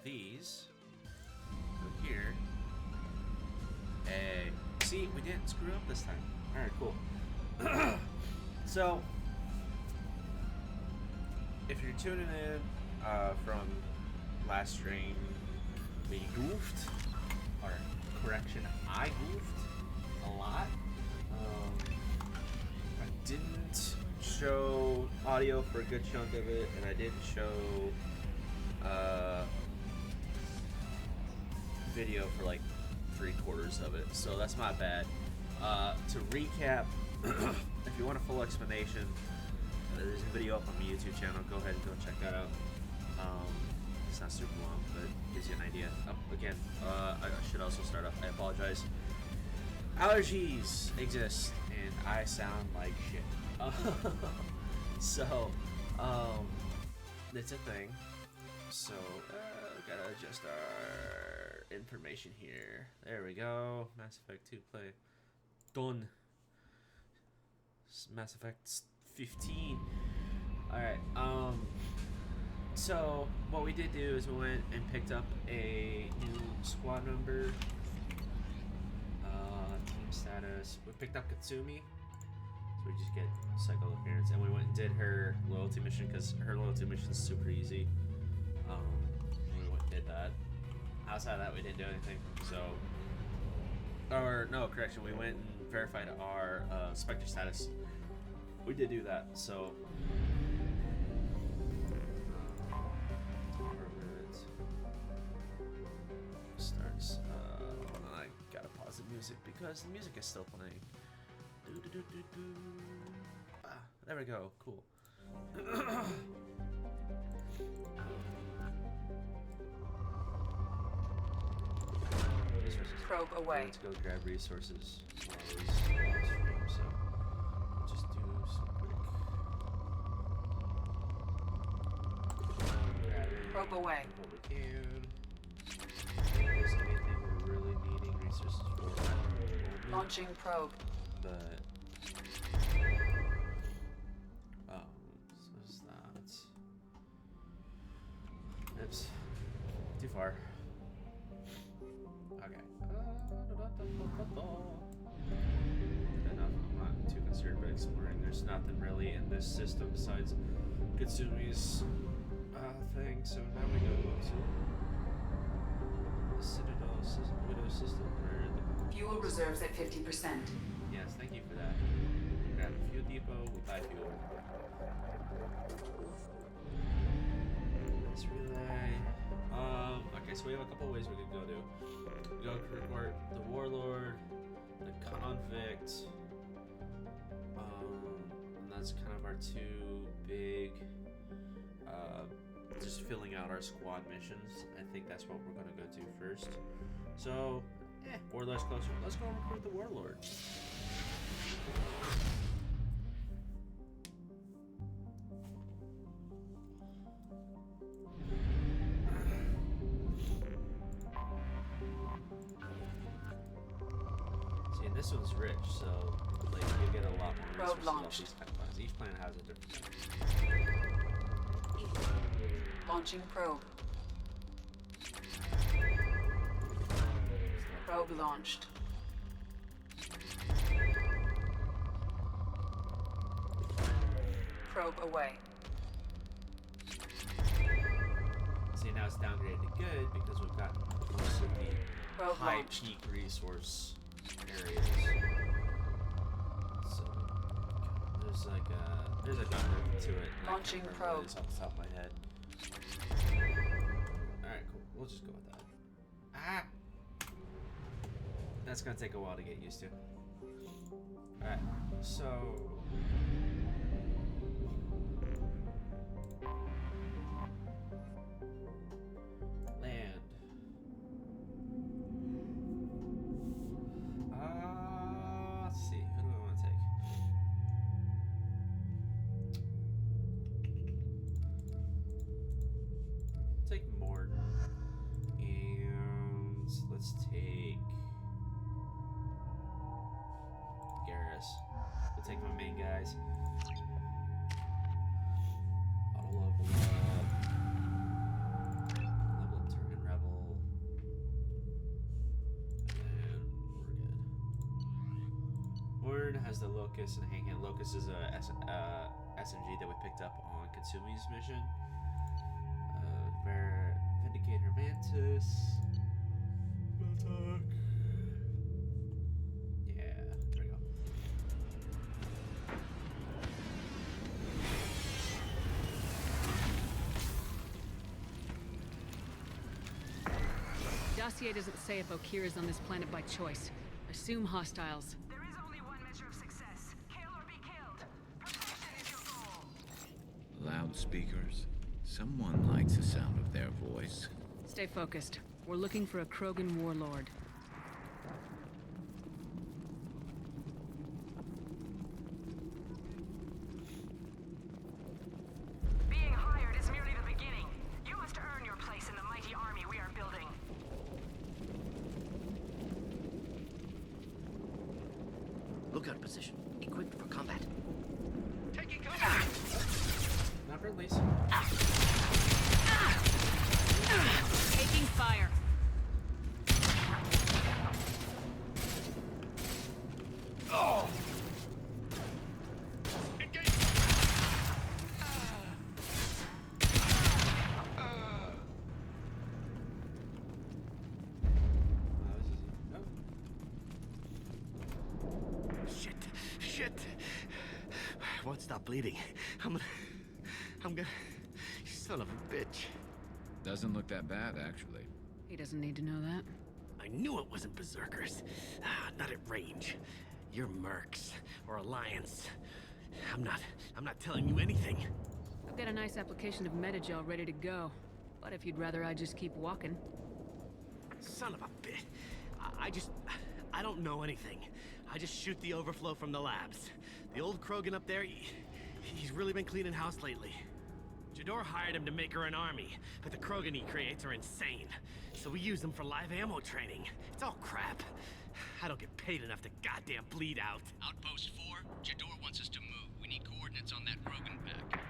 These go here. Hey, see, we didn't screw up this time. All right, cool. So, if you're tuning in from last stream, we goofed, or correction, I goofed a lot. I didn't show audio for a good chunk of it, and I didn't show video for like 3/4 of it, so that's my bad. To recap, if you want a full explanation, there's a video up on my YouTube channel. Go ahead and go check that out. It's not super long, but it gives you an idea. Again, I should also start off. I apologize. Allergies exist, and I sound like shit. So, it's a thing. So, gotta adjust our information here. There we go. Mass Effect 2 play. Done. Mass Effect 15. Alright, so what we did do is we went and picked up a new squad member. Team status. We picked up Katsumi. So we just get cycle appearance. And we went and did her loyalty mission because her loyalty mission is super easy. We went and did that. Outside of that, we didn't do anything. So, or no, correction, we went and verified our Spectre status. We did do that. So, starts. I gotta pause the music because the music is still playing. There we go. Cool. Resources. Probe away. Let's go grab resources while we stream, so we'll just do some quick grabbing. Probe away. What we can. If there's anything we're really needing resources for. Launching probe. But so is that? Oops. Too far. Okay. Enough. I'm not too concerned about exploring. There's nothing really in this system besides Katsumi's thing. So now we go to the Citadel system, Widow system, where the Fuel reserves at 50%. yes, thank you for that. Grab a fuel depot. We buy fuel. Let's relay. Okay, so we have a couple ways we could go to. We go report the warlord, the convict, and that's kind of our two big, just filling out our squad missions. I think that's what we're gonna go to first. So, warlord's closer. Let's go recruit the warlord. This one's rich, so like you get a lot more resources off these kind of plans. Each plan has a different thing. Launching probe. Probe launched. Probe away. See, now it's downgraded to good because we've got most of the Probe high launched. peak resource areas. So there's a number to it. Launching probe. It's off the top of my head. Alright, cool. We'll just go with that. Ah! That's gonna take a while to get used to. Alright, so land. Let's see, who do I want to take? take Morton. And let's take Garrus. We'll take my main guys. Auto level up. Level up Turret Rebel. And we're good. Morton has the Locust and Handgun. Locust is a SMG that we picked up on Katsumi's mission. Vindicator Mantis. Attack. Yeah, there we go. Dossier doesn't say if Okir is on this planet by choice. Assume hostiles. There is only one measure of success. Kill or be killed. Perfection is your goal. Loudspeakers. Someone likes the sound of their voice. Stay focused. We're looking for a Krogan warlord. Being hired is merely the beginning. You must earn your place in the mighty army we are building. Lookout position. Equipped for combat. Taking cover! Not for Lisa. Taking fire. Oh! Shit. Won't stop bleeding. I'm gonna... You son of a bitch. Doesn't look that bad, actually. He doesn't need to know that. I knew it wasn't berserkers. Not at range. You're mercs or Alliance. I'm not telling you anything. I've got a nice application of Metagel ready to go. But if you'd rather I just keep walking. Son of a bitch. I don't know anything. I just shoot the overflow from the labs. The old Krogan up there, he's really been cleaning house lately. Jador hired him to make her an army, but the Krogan he creates are insane. So we use them for live ammo training. It's all crap. I don't get paid enough to goddamn bleed out. Outpost 4, Jador wants us to move. We need coordinates on that Krogan pack.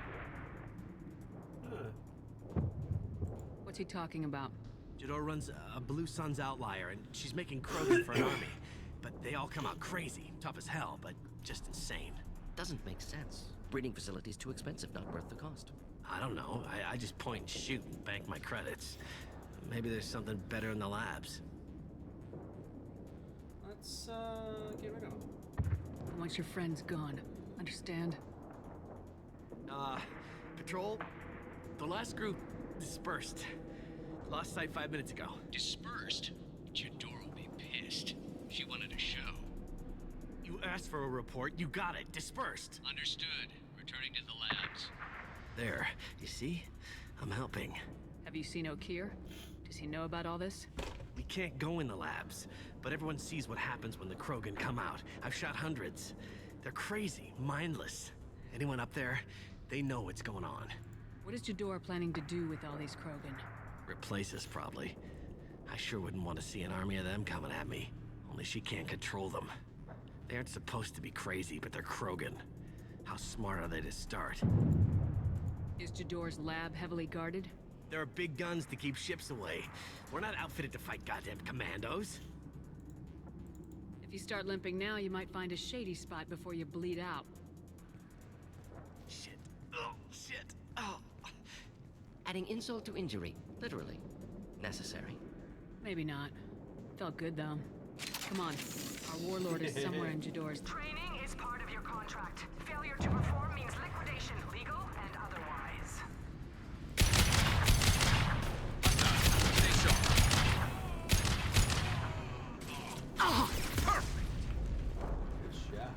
What's he talking about? Jador runs a Blue Suns outlier, and she's making Krogan for an army. But they all come out crazy, tough as hell, but just insane. Doesn't make sense. Breeding facility's too expensive, not worth the cost. I don't know. I just point and shoot and bank my credits. Maybe there's something better in the labs. Let's get rid of him. Once your friend's gone. Understand? Patrol, the last group dispersed. Lost sight 5 minutes ago. Dispersed? Jador will be pissed. She wanted a show. You asked for a report, you got it. Dispersed. Understood. Returning to the labs. There, you see? I'm helping. Have you seen Okir? Does he know about all this? We can't go in the labs, but everyone sees what happens when the Krogan come out. I've shot hundreds. They're crazy, mindless. Anyone up there, they know what's going on. What is Jador planning to do with all these Krogan? Replace us, probably. I sure wouldn't want to see an army of them coming at me. Only she can't control them. They aren't supposed to be crazy, but they're Krogan. How smart are they to start? Is Jador's lab heavily guarded? There are big guns to keep ships away. We're not outfitted to fight goddamn commandos. If you start limping now, you might find a shady spot before you bleed out. Shit. Oh, shit. Oh. Adding insult to injury, literally. Necessary. Maybe not. Felt good, though. Come on. Our warlord is somewhere in Jador's... Training is part of your contract. Failure to perform means liquidation, legal and otherwise. Stay sharp. Oh, perfect! Good shot.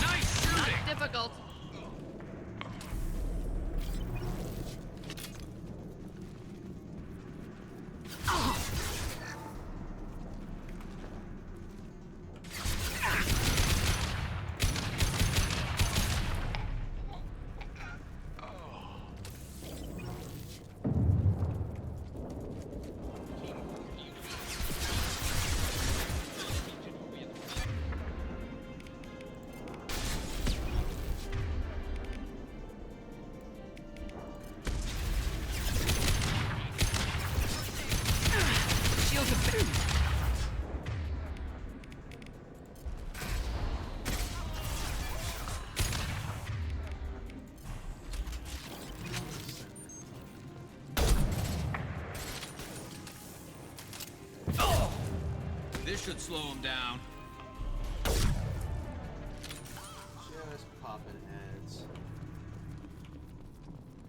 Nice shooting! Difficult. This should slow him down. Just popping heads.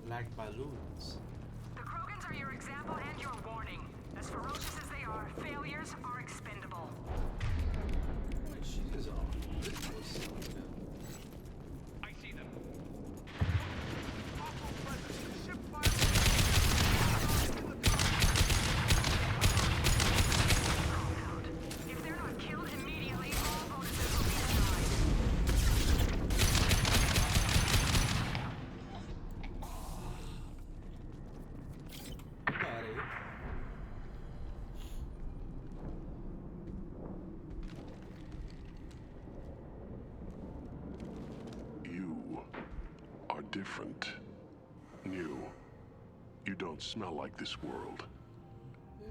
Like balloons. The Krogans are your example and your warning. As ferocious as they are, failures are expendable. Wait, she is all. I see them. If they're not killed immediately, all bonuses will be denied. Buddy. You are different. New. You don't smell like this world.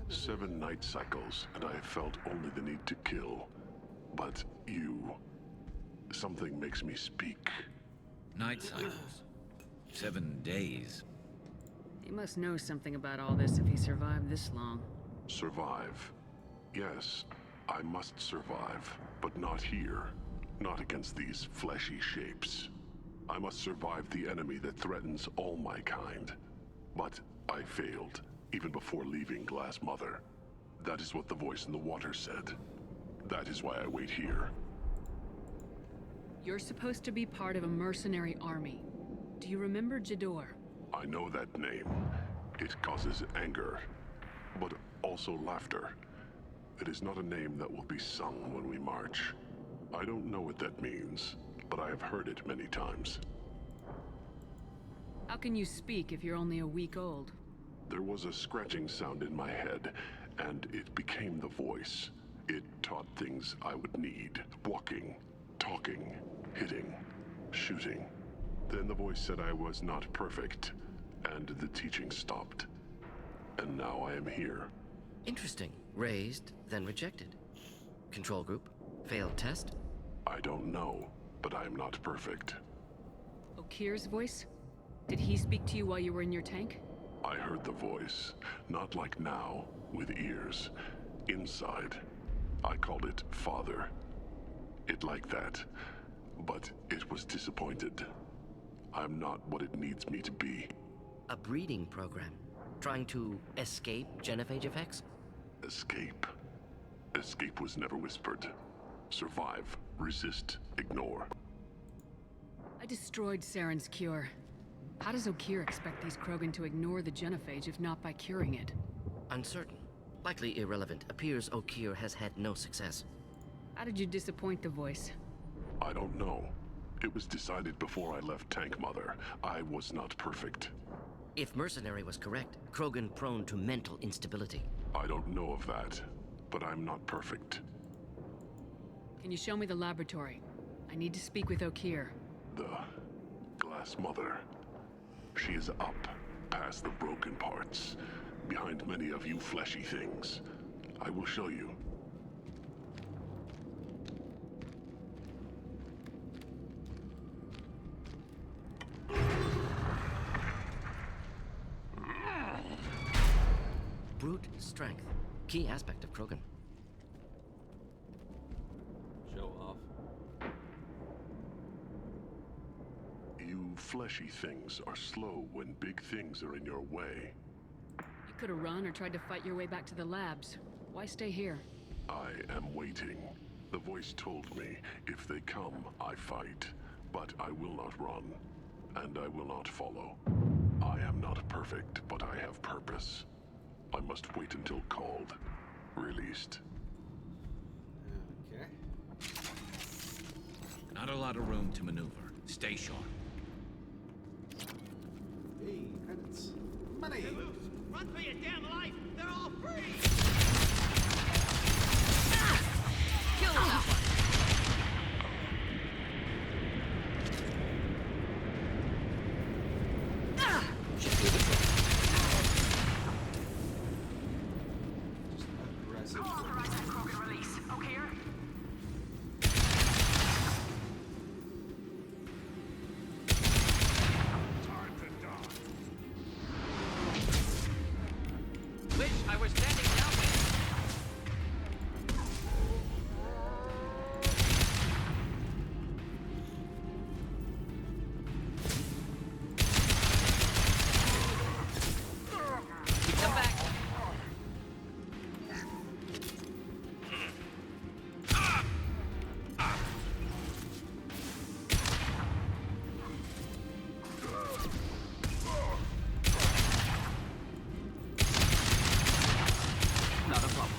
7 night cycles, and I have felt only the need to kill. But you... something makes me speak. Night cycles. 7 days. He must know something about all this if he survived this long. Survive. Yes, I must survive, but not here. Not against these fleshy shapes. I must survive the enemy that threatens all my kind. But I failed, even before leaving Glass Mother. That is what the voice in the water said. That is why I wait here. You're supposed to be part of a mercenary army. Do you remember Jador? I know that name. It causes anger, but also laughter. It is not a name that will be sung when we march. I don't know what that means, but I have heard it many times. How can you speak if you're only a week old? There was a scratching sound in my head, and it became the voice. It taught things I would need. Walking, talking, hitting, shooting. Then the voice said I was not perfect, and the teaching stopped. And now I am here. Interesting. Raised, then rejected. Control group? Failed test? I don't know, but I am not perfect. Okir's voice? Did he speak to you while you were in your tank? I heard the voice, not like now, with ears. Inside. I called it Father. It like that, but it was disappointed. I'm not what it needs me to be. A breeding program. Trying to escape genophage effects? Escape. Escape was never whispered. Survive, resist, ignore. I destroyed Saren's cure. How does Okir expect these Krogan to ignore the genophage if not by curing it? Uncertain. Likely irrelevant. Appears Okir has had no success. How did you disappoint the voice? I don't know. It was decided before I left Tank Mother. I was not perfect. If Mercenary was correct, Krogan prone to mental instability. I don't know of that, but I'm not perfect. Can you show me the laboratory? I need to speak with Okir. The Glass Mother. She is up, past the broken parts, behind many of you fleshy things. I will show you. Brute strength. Key aspect of Krogan. Show off. You fleshy things are slow when big things are in your way. You could have run or tried to fight your way back to the labs. Why stay here? I am waiting. The voice told me, if they come, I fight. But I will not run, and I will not follow. I am not perfect, but I have purpose. I must wait until called, released. Okay. Not a lot of room to maneuver. Stay sharp. Hey, credits. Money! Run for your damn life! They're all free! Kill that one! Just Let's see. Co-authorize that Krogan release. Okay? Wish I were standing downwind. Come back. Not a problem.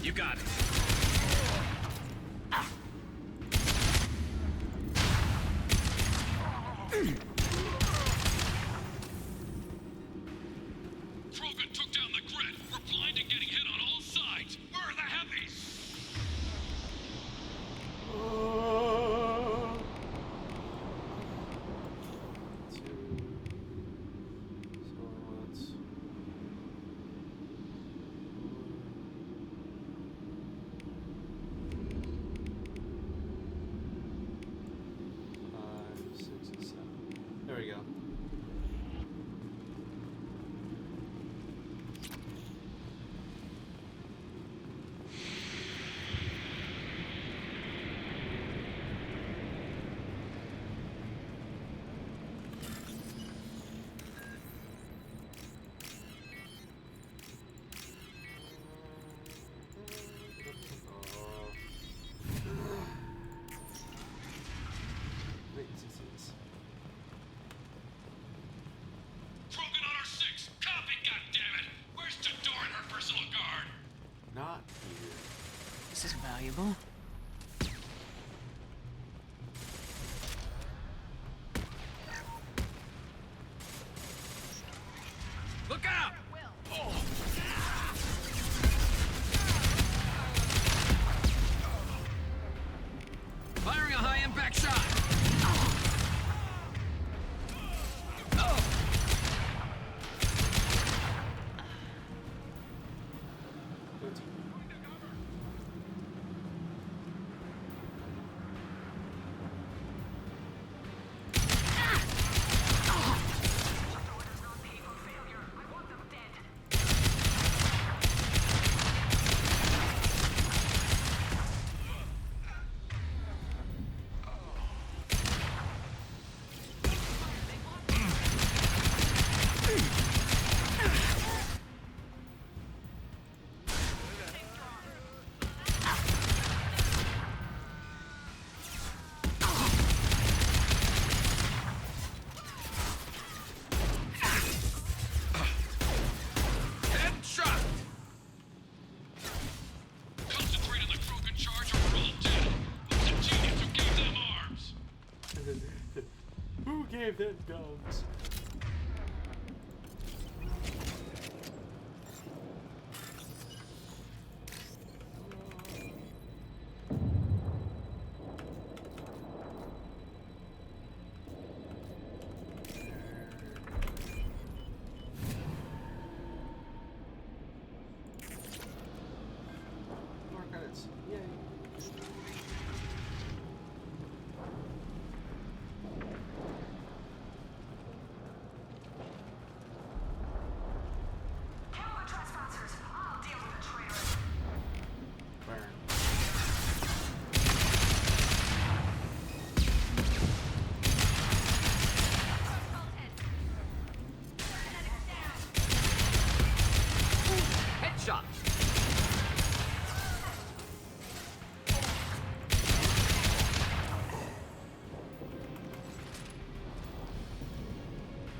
You got it. Krogan took down the grid. We're blind and getting hit on all sides. Where are the heavies? There we go. Wait, this. Krogan on our 6. Copy, goddammit. Where's Jador and her personal guard? Not here. This is valuable. Look out! Firing a high-impact shot. Go team. Headshot. Concentrate on the Krogan charge or we're all dead. Who's the genius who gave them arms? Who gave them guns? More credits. Yay. Kill the trespassers. I'll deal with the traitors. Burn. Headshot.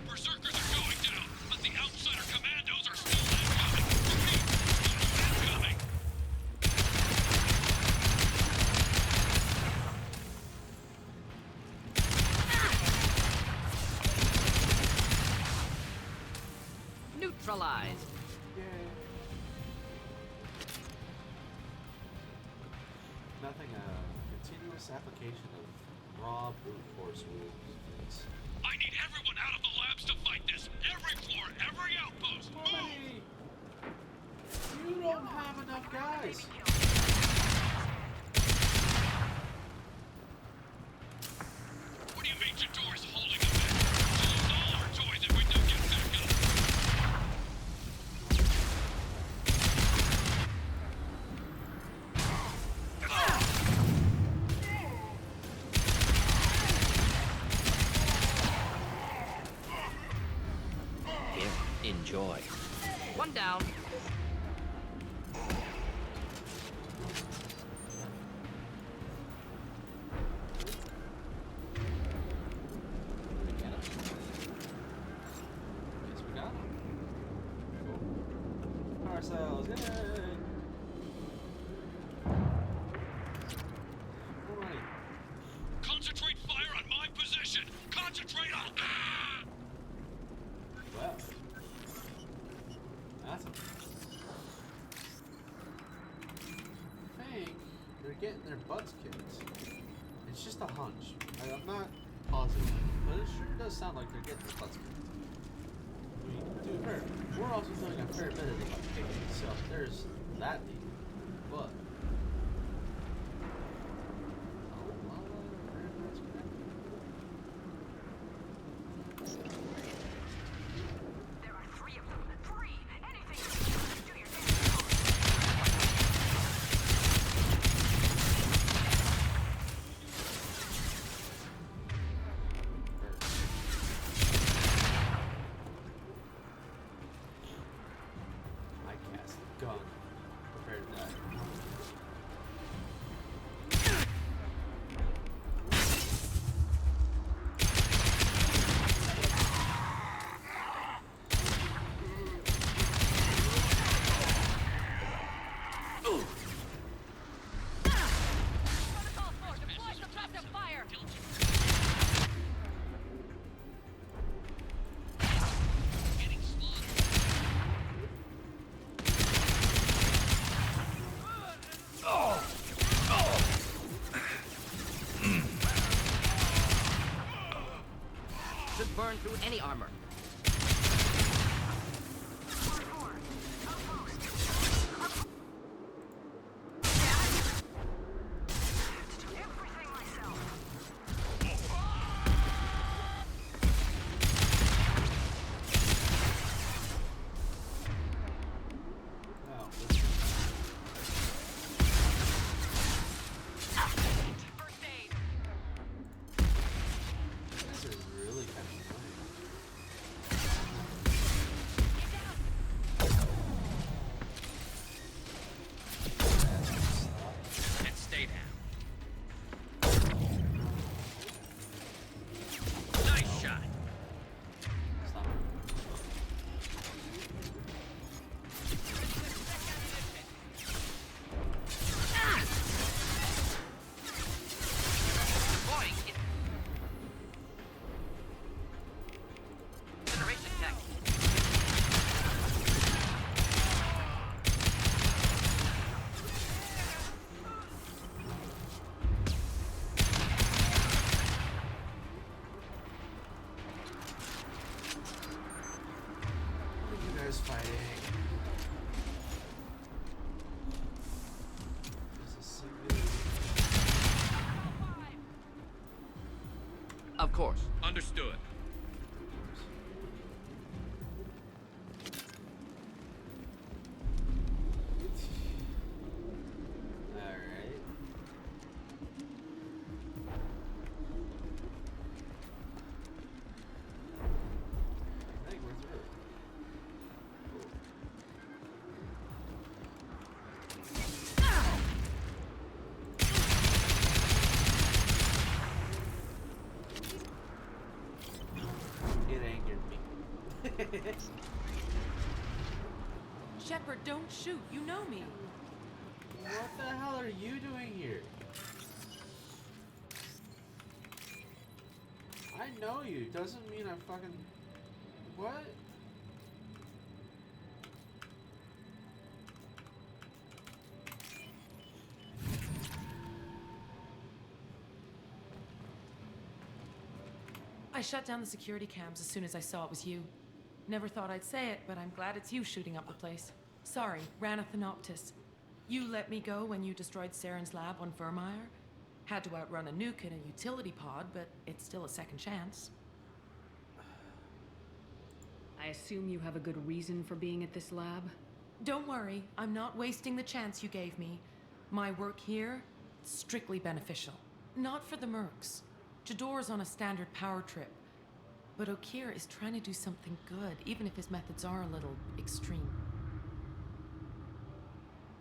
Berserkers are going down, but the outsider commandos are still incoming. Repeat, incoming. Neutralized. Yay. Nothing, continuous application of raw brute force moves. I need everyone out of the labs to fight this. Every floor, every outpost. Move! You don't have guys. What do you mean your door's holding a bit? Close all our toys if we don't get back up. Here, enjoy. One down. We get him. Guess we got him. Cool. Ourselves. Yay! More money. Concentrate fire on my position. Concentrate on. Ah! Well. That's a... I think they're getting their butts kicked. It's just a hunch. I'm not positive, but it sure does sound like they're getting their butts kicked. I mean, to her, we're also doing a fair bit of the butt kicking, so there's that deal. But There are 3 of them. 3! Anything you can do your damn job. I cast the gun. Prepared to die. Protocol 4, deploy suppressive fire! Getting slaughtered. Should burn through any armor. Everything myself. Wow. First aid. This is really kind of annoying. And stay down. Nice shot. Stop. Deploying generation tech. What are you guys fighting? There's a single... Of course. Understood. Alright. I think we're through. Cool. It angered me. Shepard, don't shoot. You know me. What the hell are you doing here? I know you. Doesn't mean I fucking... What? I shut down the security cams as soon as I saw it was you. Never thought I'd say it, but I'm glad it's you shooting up the place. Sorry, ran a Thanoptis. You let me go when you destroyed Saren's lab on Vermeer? Had to outrun a nuke in a utility pod, but it's still a second chance. I assume you have a good reason for being at this lab? Don't worry, I'm not wasting the chance you gave me. My work here, strictly beneficial. Not for the mercs. Jador's on a standard power trip. But Okir is trying to do something good, even if his methods are a little extreme.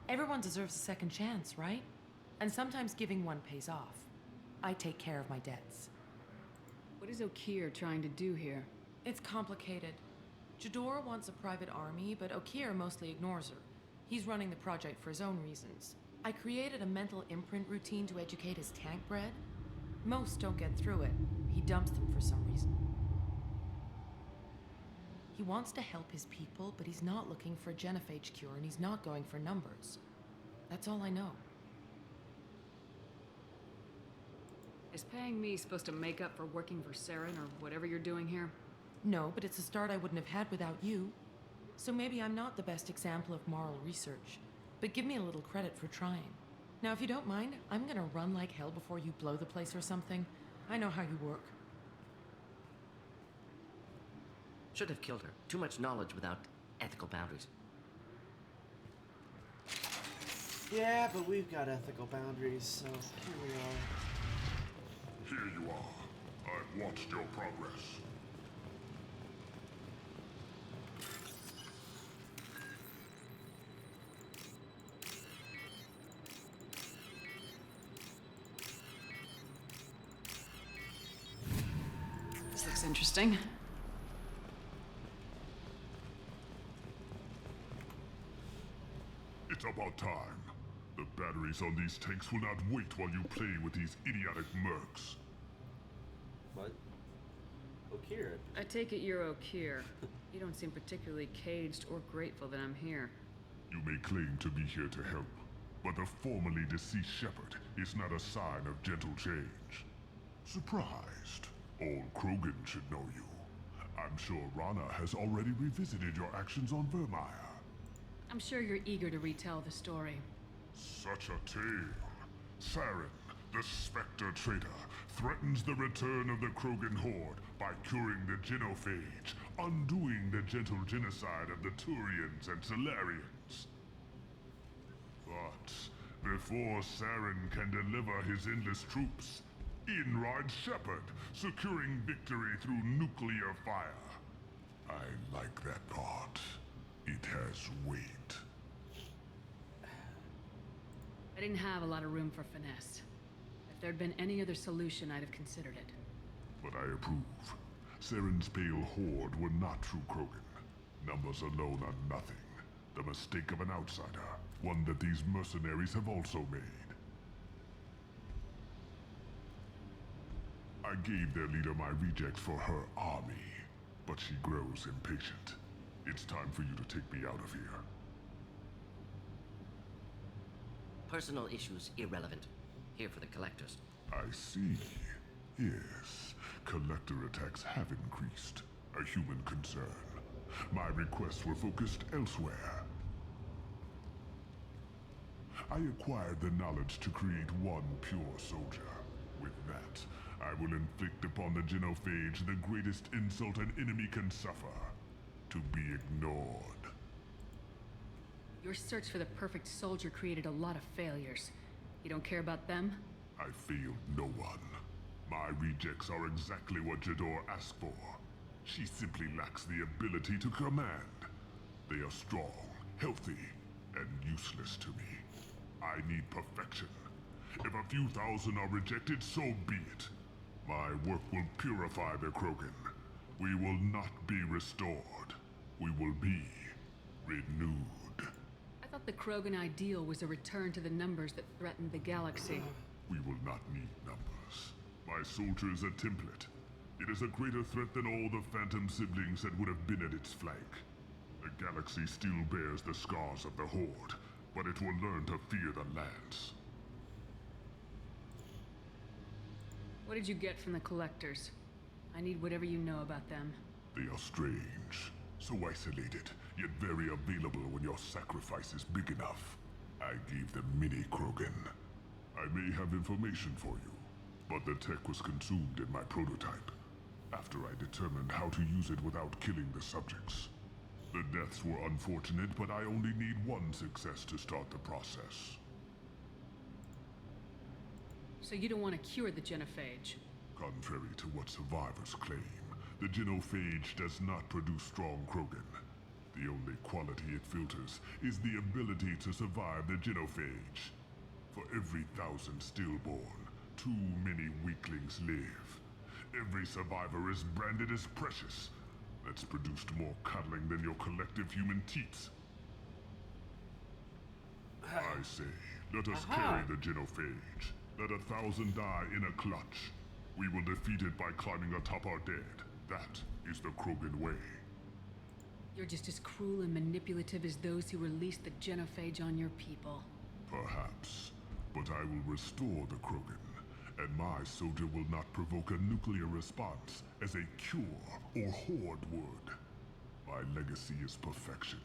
Everyone deserves a second chance, right? And sometimes giving one pays off. I take care of my debts. What is Okir trying to do here? It's complicated. Jador wants a private army, but Okir mostly ignores her. He's running the project for his own reasons. I created a mental imprint routine to educate his tank bred. Most don't get through it. He dumps them for some reason. He wants to help his people, but he's not looking for a genophage cure, and he's not going for numbers. That's all I know. Is paying me supposed to make up for working for Saren or whatever you're doing here? No, but it's a start I wouldn't have had without you. So maybe I'm not the best example of moral research, but give me a little credit for trying. Now, if you don't mind, I'm gonna run like hell before you blow the place or something. I know how you work. Should have killed her. Too much knowledge without ethical boundaries. Yeah, but we've got ethical boundaries, so here we are. Here you are. I've watched your progress. This looks interesting. It's about time. The batteries on these tanks will not wait while you play with these idiotic mercs. What? Okir. I take it you're Okir. You don't seem particularly caged or grateful that I'm here. You may claim to be here to help, but the formerly deceased Shepherd is not a sign of gentle change. Surprised? Old Krogan should know you. I'm sure Rana has already revisited your actions on Vermeer. I'm sure you're eager to retell the story. Such a tale. Saren, the Spectre traitor, threatens the return of the Krogan horde by curing the genophage, undoing the gentle genocide of the Turians and Solarians. But before Saren can deliver his endless troops, in rides Shepherd, securing victory through nuclear fire. I like that part. It has weight. I didn't have a lot of room for finesse. If there'd been any other solution, I'd have considered it. But I approve. Saren's pale horde were not true Krogan. Numbers alone are nothing. The mistake of an outsider. One that these mercenaries have also made. I gave their leader my rejects for her army, but she grows impatient. It's time for you to take me out of here. Personal issues irrelevant. Here for the collectors. I see. Yes, collector attacks have increased. A human concern. My requests were focused elsewhere. I acquired the knowledge to create one pure soldier. With that, I will inflict upon the genophage the greatest insult an enemy can suffer. To be ignored. Your search for the perfect soldier created a lot of failures. You don't care about them? I failed no one. My rejects are exactly what Jador asked for. She simply lacks the ability to command. They are strong, healthy, and useless to me. I need perfection. If a few thousand are rejected, so be it. My work will purify the Krogan. We will not be restored. We will be renewed. I thought the Krogan ideal was a return to the numbers that threatened the galaxy. We will not need numbers. My soldier is a template. It is a greater threat than all the Phantom siblings that would have been at its flank. The galaxy still bears the scars of the Horde, but it will learn to fear the Lance. What did you get from the collectors? I need whatever you know about them. They are strange. So isolated, yet very available when your sacrifice is big enough. I gave them mini Krogan. I may have information for you, but the tech was consumed in my prototype after I determined how to use it without killing the subjects. The deaths were unfortunate, but I only need one success to start the process. So you don't want to cure the genophage? Contrary to what survivors claim, the genophage does not produce strong Krogan. The only quality it filters is the ability to survive the genophage. For every 1,000 stillborn, too many weaklings live. Every survivor is branded as precious. That's produced more cuddling than your collective human teats. I say, let us carry the genophage. Let 1,000 die in a clutch. We will defeat it by climbing atop our dead. That is the Krogan way. You're just as cruel and manipulative as those who released the genophage on your people. Perhaps, but I will restore the Krogan, and my soldier will not provoke a nuclear response as a cure or horde would. My legacy is perfection,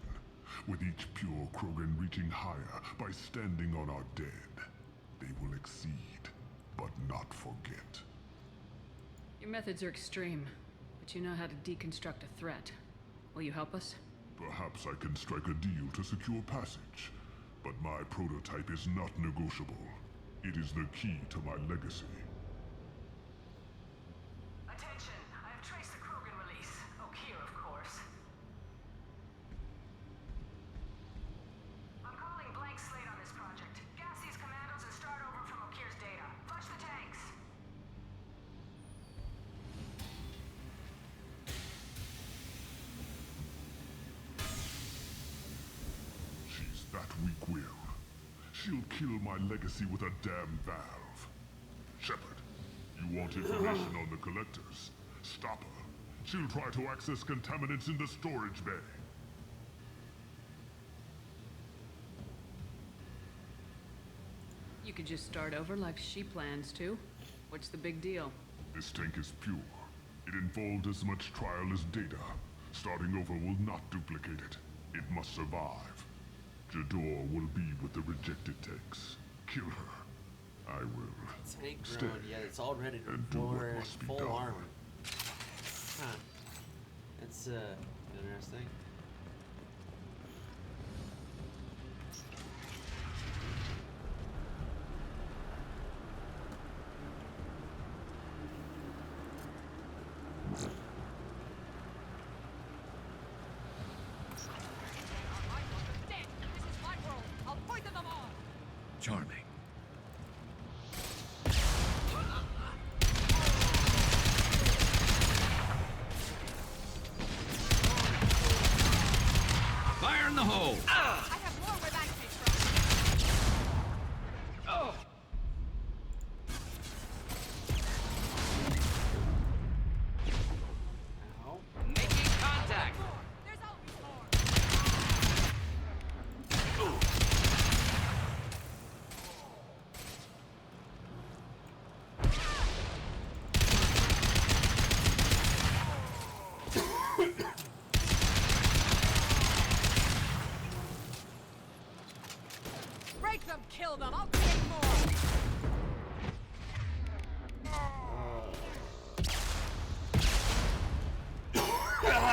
with each pure Krogan reaching higher by standing on our dead. They will exceed, but not forget. Your methods are extreme, but you know how to deconstruct a threat. Will you help us? Perhaps I can strike a deal to secure passage, but my prototype is not negotiable. It is the key to my legacy. Attention, I have traced the Krogan release. Okeer, of course. I'm calling blank slate on this project. Gas these commandos and start over from Okeer's data. Flush the tanks. She's that weak-willed. She'll kill my legacy with a damn valve. Shepard, you want information on the collectors? Stop her. She'll try to access contaminants in the storage bay. You could just start over like she plans to. What's the big deal? This tank is pure. It involved as much trial as data. Starting over will not duplicate it. It must survive. Jador will be with the rejected tanks. Kill her. I will. Tank Stay grown, yet it's all ready to and do what for must be full done. armor. Huh. That's interesting. Charming. Fire in the hole! I have more where that came from. Ow. Making contact! There's always more. Break them, kill them. I'll create more.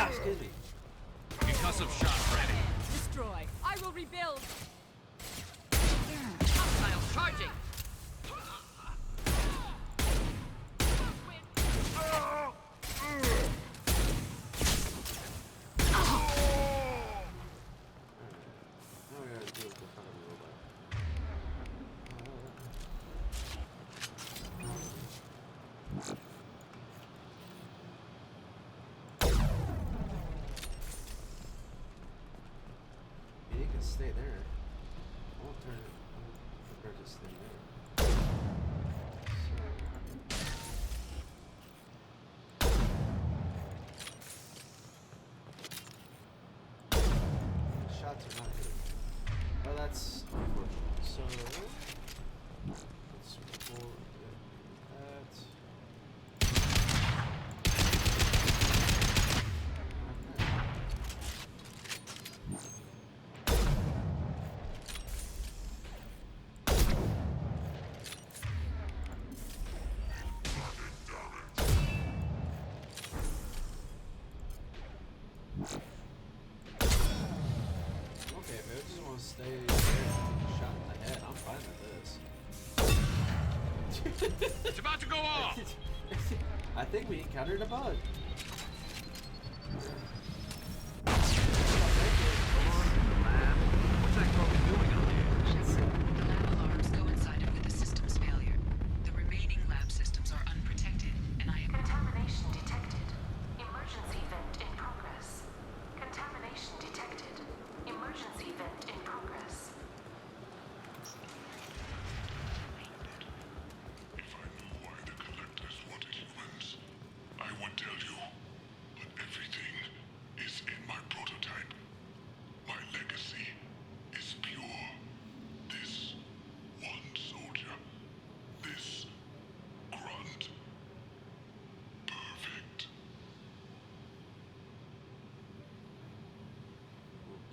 Excuse me. Concussive shot ready. Destroy. I will rebuild. Hostiles charging! Now we gotta deal with the front of the robot. Yeah, you can stay there. I won't turn it. I'm prepared to stay there. So. Shots are not good. Oh, that's unfortunate. So. Let's pull that. stay shot in the head. I'm fine with this. It's about to go off! I think we encountered a bug. What's that Krogan doing out there? Shepard, the lab alarms coincided with the system's failure. The remaining lab systems are unprotected, and I have... Contamination detected. Emergency vent in progress. Contamination detected. Emergency vent in progress. If I knew why the collectors wanted humans, I would tell you. But everything is in my prototype. My legacy is pure. This one soldier. This grunt. Perfect.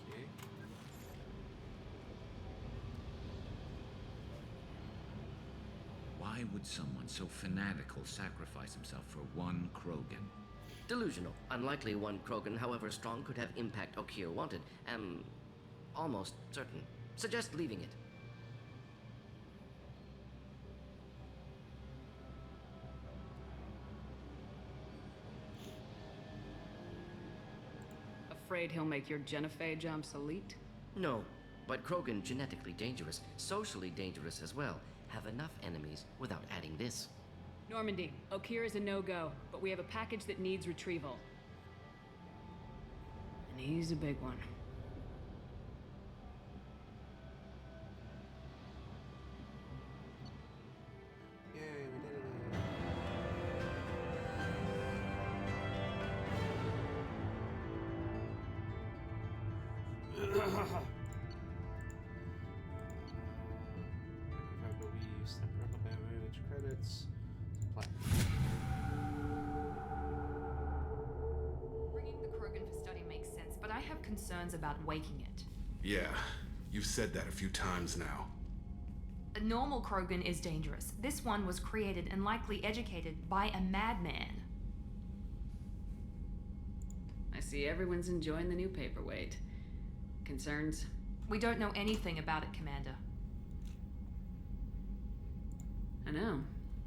Okay. Why would someone so fanatical sacrifice himself for one Krogan? Delusional. Unlikely one Krogan, however strong, could have impact Okier wanted. Am almost certain. Suggest leaving it. Afraid he'll make your genophage obsolete? No, but Krogan genetically dangerous, socially dangerous as well. Have enough enemies without adding this. Normandy, Okier is a no-go, but we have a package that needs retrieval. And he's a big one. Yay, we did it. Credits. Bringing the Krogan for study makes sense, but I have concerns about waking it. Yeah, you've said that a few times now. A normal Krogan is dangerous. This one was created and likely educated by a madman. I see everyone's enjoying the new paperweight. Concerns? We don't know anything about it, Commander. I know.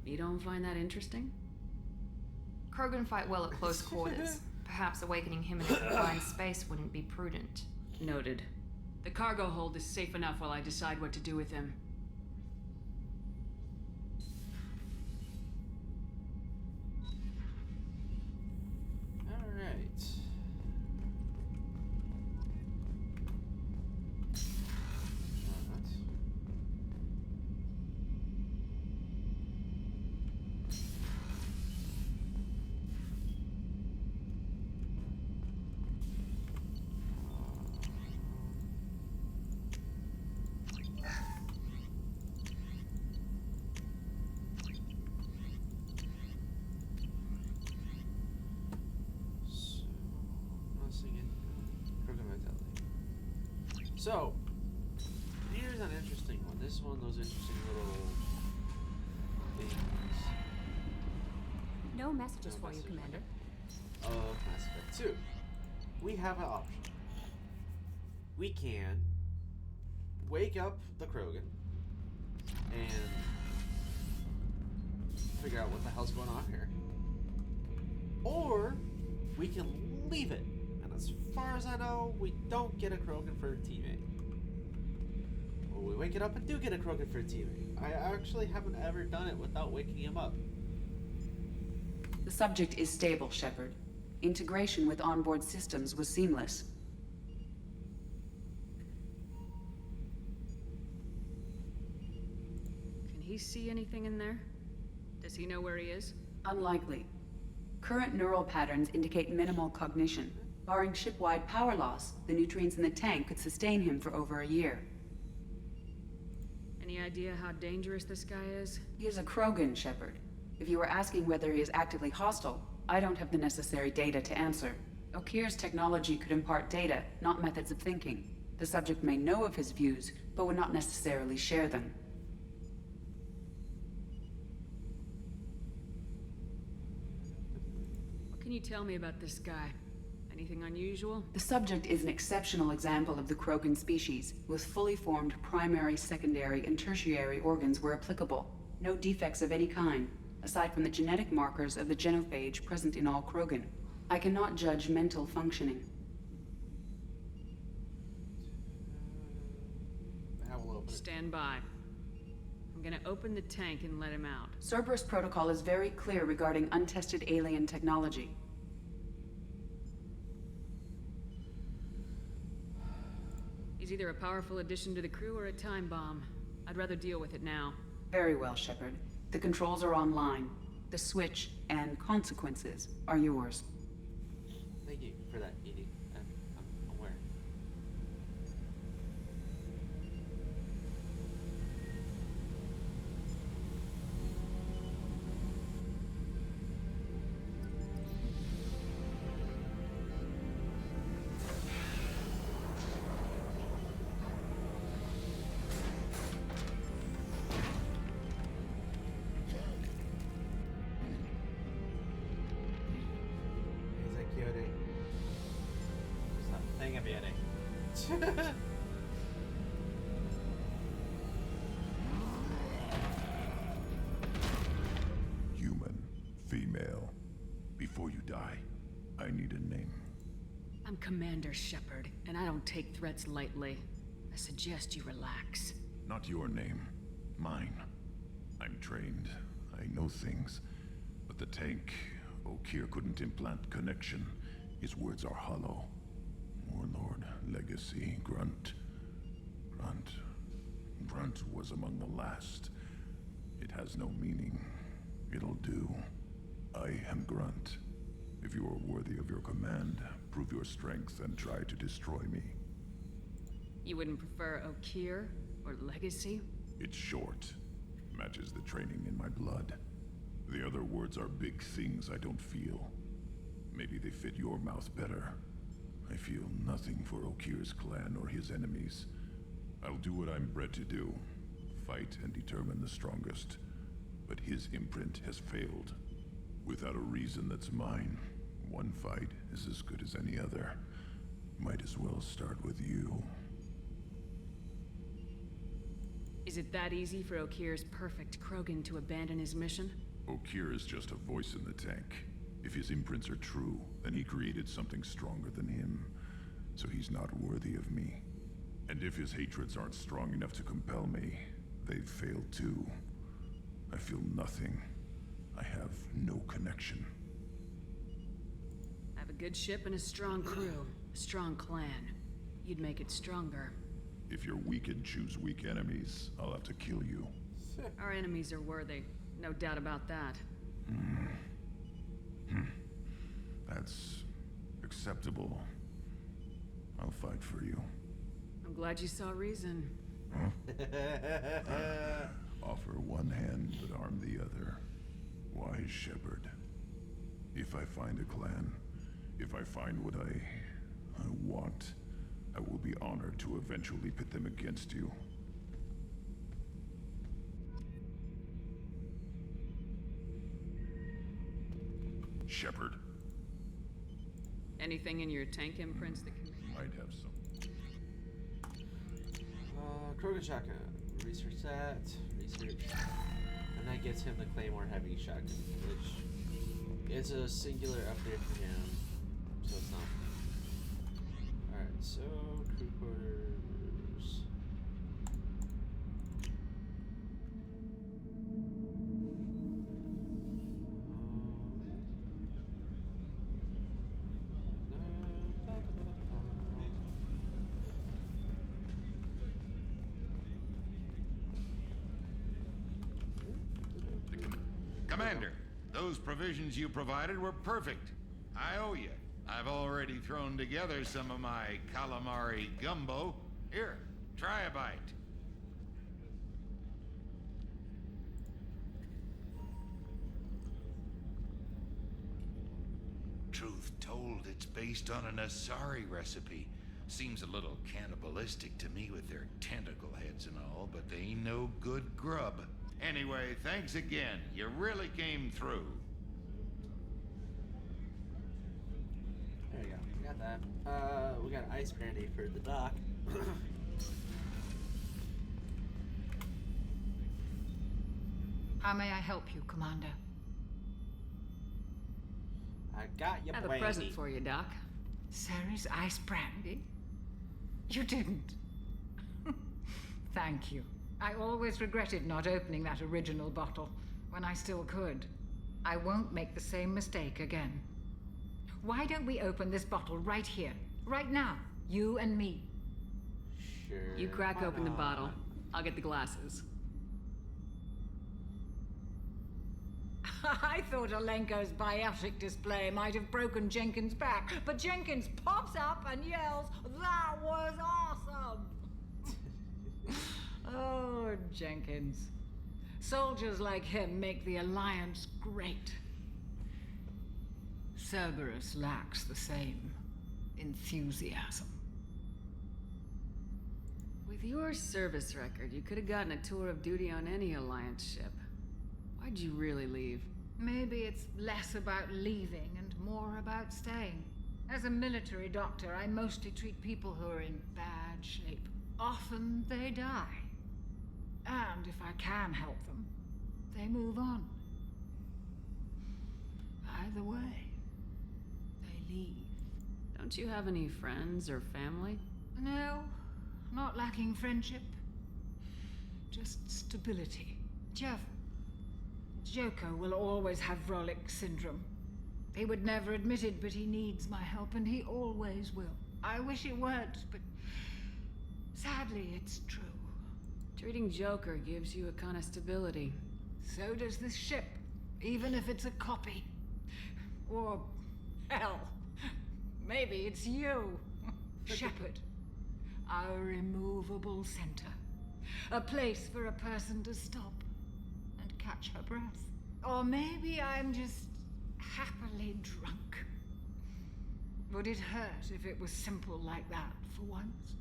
You don't find that interesting? Krogan fight well at close quarters. Perhaps awakening him in a confined space wouldn't be prudent. Noted. The cargo hold is safe enough while I decide what to do with him. Alright. So, here's an interesting one. This is one of those interesting little things. No messages for you, Commander. Of Mass Effect 2. We have an option. We can wake up the Krogan and figure out what the hell's going on here. Or we can leave it. As far as I know, we don't get a Krogan for a teammate. Or we wake it up and do get a Krogan for a teammate. I actually haven't ever done it without waking him up. The subject is stable, Shepard. Integration with onboard systems was seamless. Can he see anything in there? Does he know where he is? Unlikely. Current neural patterns indicate minimal cognition. Barring ship-wide power loss, the nutrients in the tank could sustain him for over a year. Any idea how dangerous this guy is? He is a Krogan, Shepard. If you were asking whether he is actively hostile, I don't have the necessary data to answer. Okir's technology could impart data, not methods of thinking. The subject may know of his views, but would not necessarily share them. What can you tell me about this guy? Anything unusual? The subject is an exceptional example of the Krogan species, with fully formed primary, secondary, and tertiary organs where applicable. No defects of any kind, aside from the genetic markers of the genophage present in all Krogan. I cannot judge mental functioning. Now we'll open it. Stand by. I'm gonna open the tank and let him out. Cerberus protocol is very clear regarding untested alien technology. He's either a powerful addition to the crew or a time bomb. I'd rather deal with it now. Very well, Shepard. The controls are online. The switch and consequences are yours. Thank you for that, Edie. I'm aware. Human, female. Before you die, I need a name. I'm Commander Shepard, and I don't take threats lightly. I suggest you relax. Not your name. Mine. I'm trained. I know things. But the tank, Okeer couldn't implant connection. His words are hollow. Warlord, Legacy, Grunt. Grunt was among the last. It has no meaning. It'll do. I am Grunt. If you are worthy of your command, prove your strength and try to destroy me. You wouldn't prefer Okeer or Legacy? It's short. Matches the training in my blood. The other words are big things I don't feel. Maybe they fit your mouth better. I feel nothing for Okeer's clan or his enemies. I'll do what I'm bred to do. Fight and determine the strongest. But his imprint has failed. Without a reason that's mine, one fight is as good as any other. Might as well start with you. Is it that easy for Okeer's perfect Krogan to abandon his mission? Okeer is just a voice in the tank. If his imprints are true, then he created something stronger than him. So he's not worthy of me. And if his hatreds aren't strong enough to compel me, they've failed too. I feel nothing. I have no connection. I have a good ship and a strong crew. A strong clan. You'd make it stronger. If you're weak and choose weak enemies, I'll have to kill you. Our enemies are worthy. No doubt about that. That's acceptable. I'll fight for you. I'm glad you saw reason. Offer one hand, but arm the other. Wise Shepherd. If I find a clan, if I find what I want, I will be honored to eventually pit them against you. Shepherd. Anything in your tank imprints that can... Might have some. Krogan shotgun. Research that. Research. And that gets him the Claymore Heavy shotgun, which is a singular upgrade for him. So it's not. Alright, so crew quarters. Commander, those provisions you provided were perfect. I owe you. I've already thrown together some of my calamari gumbo. Here, try a bite. Truth told, it's based on an Asari recipe. Seems a little cannibalistic to me with their tentacle heads and all, but they ain't no good grub. Anyway, thanks again. You really came through. There you go. got that. We got ice brandy for the dock. How may I help you, Commander? I got your I have brandy. a present for you, Doc. Ceres ice brandy? You didn't. Thank you. I always regretted not opening that original bottle when I still could. I won't make the same mistake again. Why don't we open this bottle right here, right now, you and me? Sure. You crack why open the not? bottle. I'll get the glasses. I thought Alenko's biotic display might have broken Jenkins' back, but Jenkins pops up and yells, "That was awesome!" Oh, Jenkins. Soldiers like him make the Alliance great. Cerberus lacks the same enthusiasm. With your service record, you could have gotten a tour of duty on any Alliance ship. Why'd you really leave? Maybe it's less about leaving and more about staying. As a military doctor, I mostly treat people who are in bad shape. Often they die. And if I can help them, they move on. Either way, they leave. Don't you have any friends or family? No, not lacking friendship. Just stability. Jeff, Joko will always have Vrolic syndrome. He would never admit it, but he needs my help, and he always will. I wish it weren't, but sadly, it's true. Treating Joker gives you a kind of stability. So does this ship, even if it's a copy. Or, hell, maybe it's you, Shepard. Our immovable center. A place for a person to stop and catch her breath. Or maybe I'm just happily drunk. Would it hurt if it was simple like that for once?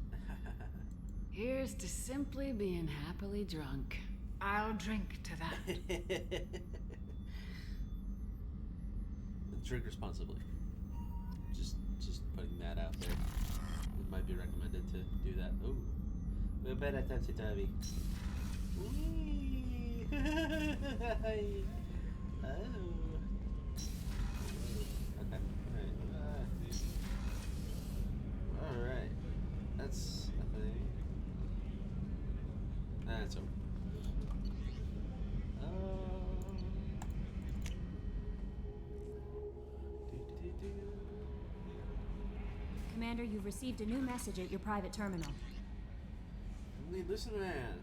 Here's to simply being happily drunk. I'll drink to that. Drink responsibly. Just putting that out there. It might be recommended to do that. Ooh. We're better at touchy Toby. Whee! Oh. Okay. Alright. That's a thing. That's over. Commander, you've received a new message at your private terminal. Listen, man.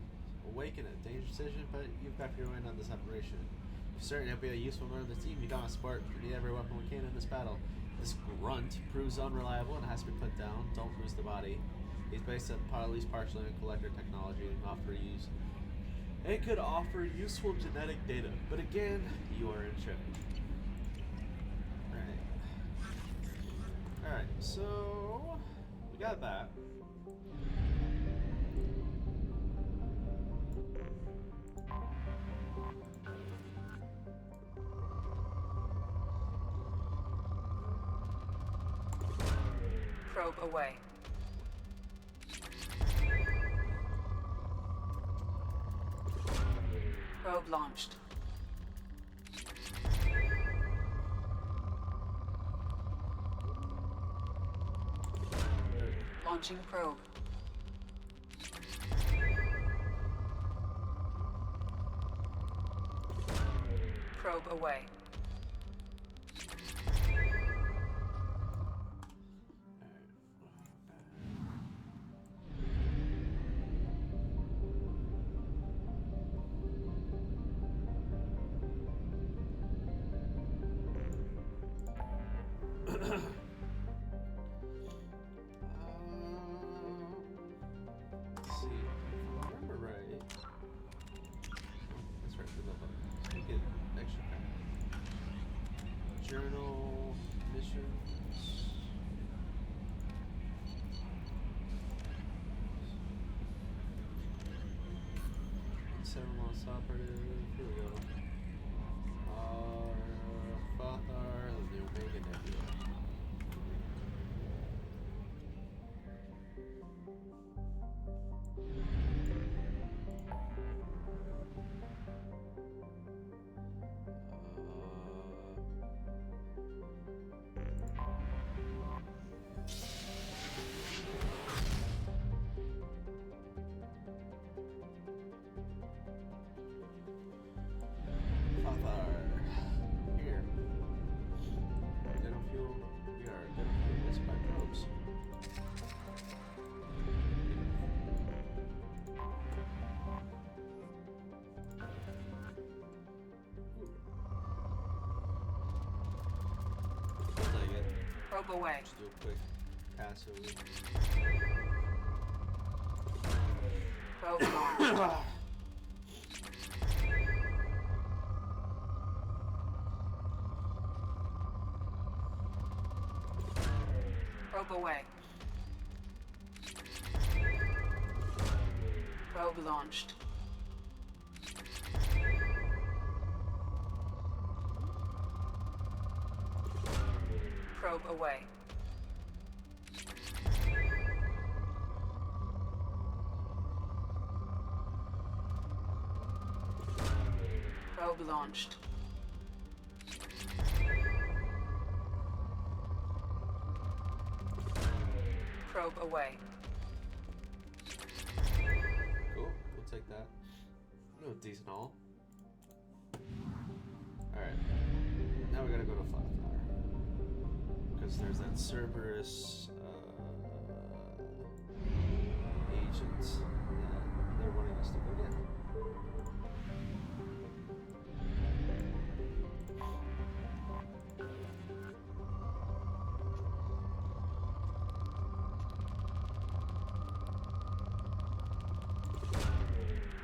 Awaken a dangerous decision, but you've got your wind on this operation. You're certain it'll be a useful member of the team. You don't support. We need every weapon we can in this battle. This grunt proves unreliable and has to be put down. Don't lose the body. He's based at least partially on collector technology and offer use. It could offer useful genetic data, but again, you are in ship. Alright, so we got that. Probe away. Probe launched. Launching probe. Probe away. Journal missions. Several months operative. Here we go. Our Fathar, the Omega Nebula. Probe away. Just do a quick pass over. Probe launched. Probe away. Probe launched. Probe away. Probe launched. Probe away. Cool, we'll take that. No decent haul. Alright. Now we gotta go to Fireflower. Because there's that Cerberus agent that they're wanting us to go get.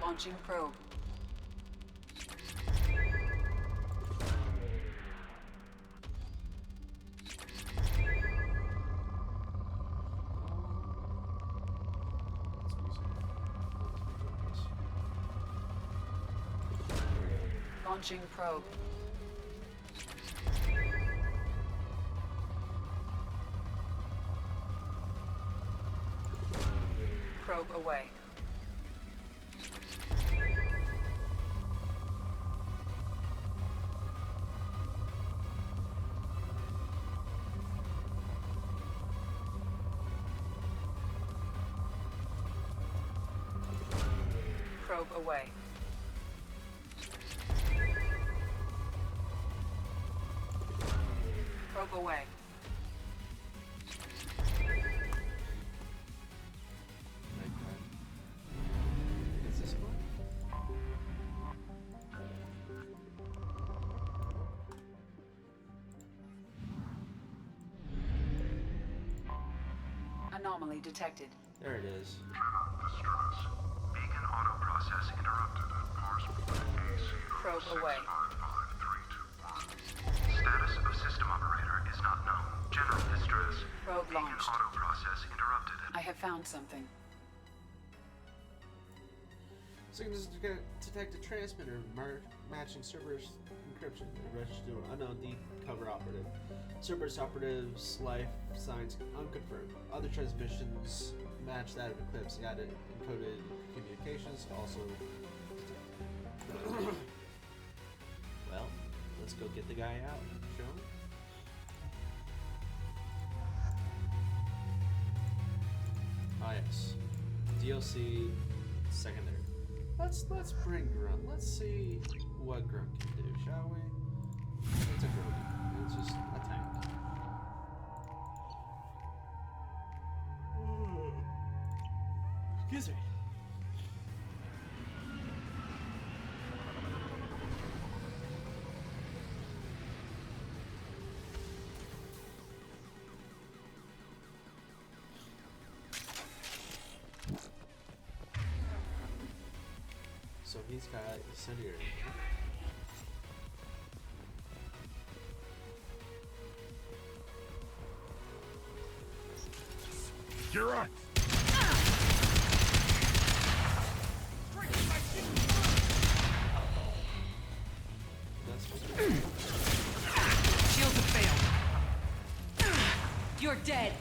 Launching probe. Launching probe. Probe away. Probe away. Probe away. Is this one? Anomaly detected. There it is. Distress. Beacon auto process interrupted at Parsport AC Probe away. 655-321. Status of system operator is not known. General distress. Probe Beacon launched. auto process interrupted at I have found something. Signals detect a transmitter matching Cerberus encryption. Registered to an unknown deep cover operative. Cerberus operative's life signs unconfirmed. Other transmissions match that of Eclipse. Added encoded communications also. Well, let's go get the guy out, shall we? Ah yes, DLC secondary. Let's bring Grunt. Let's see what Grunt can do, shall we? It's a Grunt. It's just a tank. Excuse me. So he's got incendiary. You're up. Shields have failed. You're dead.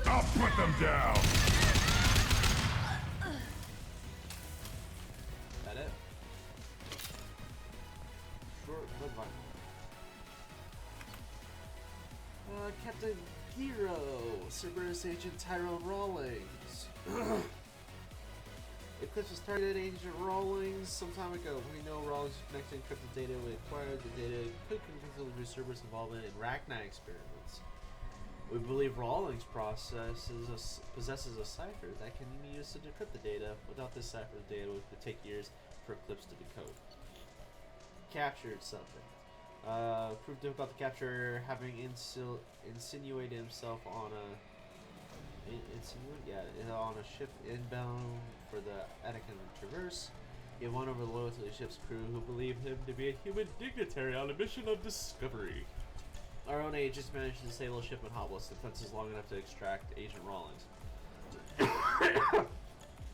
I'll put them down. That it? Short but violent. Captain Hero, Cerberus Agent Tyrone Rawlings. Eclipse was targeted Agent Rawlings some time ago. We know Rawlings is connected to encrypted data we acquired. The data could contribute to Cerberus involvement in Rachni experiments. We believe Rawlings possesses a cipher that can be used to decrypt the data. Without this cipher, the data would take years for Eclipse to decode. Captured something. Proved difficult to capture, having insinuated himself on on a ship inbound for the Anakin Traverse. He won over the loyalty of the ship's crew, who believed him to be a human dignitary on a mission of discovery. Our own agents managed to disable the ship and hobbless defenses long enough to extract Agent Rawlings.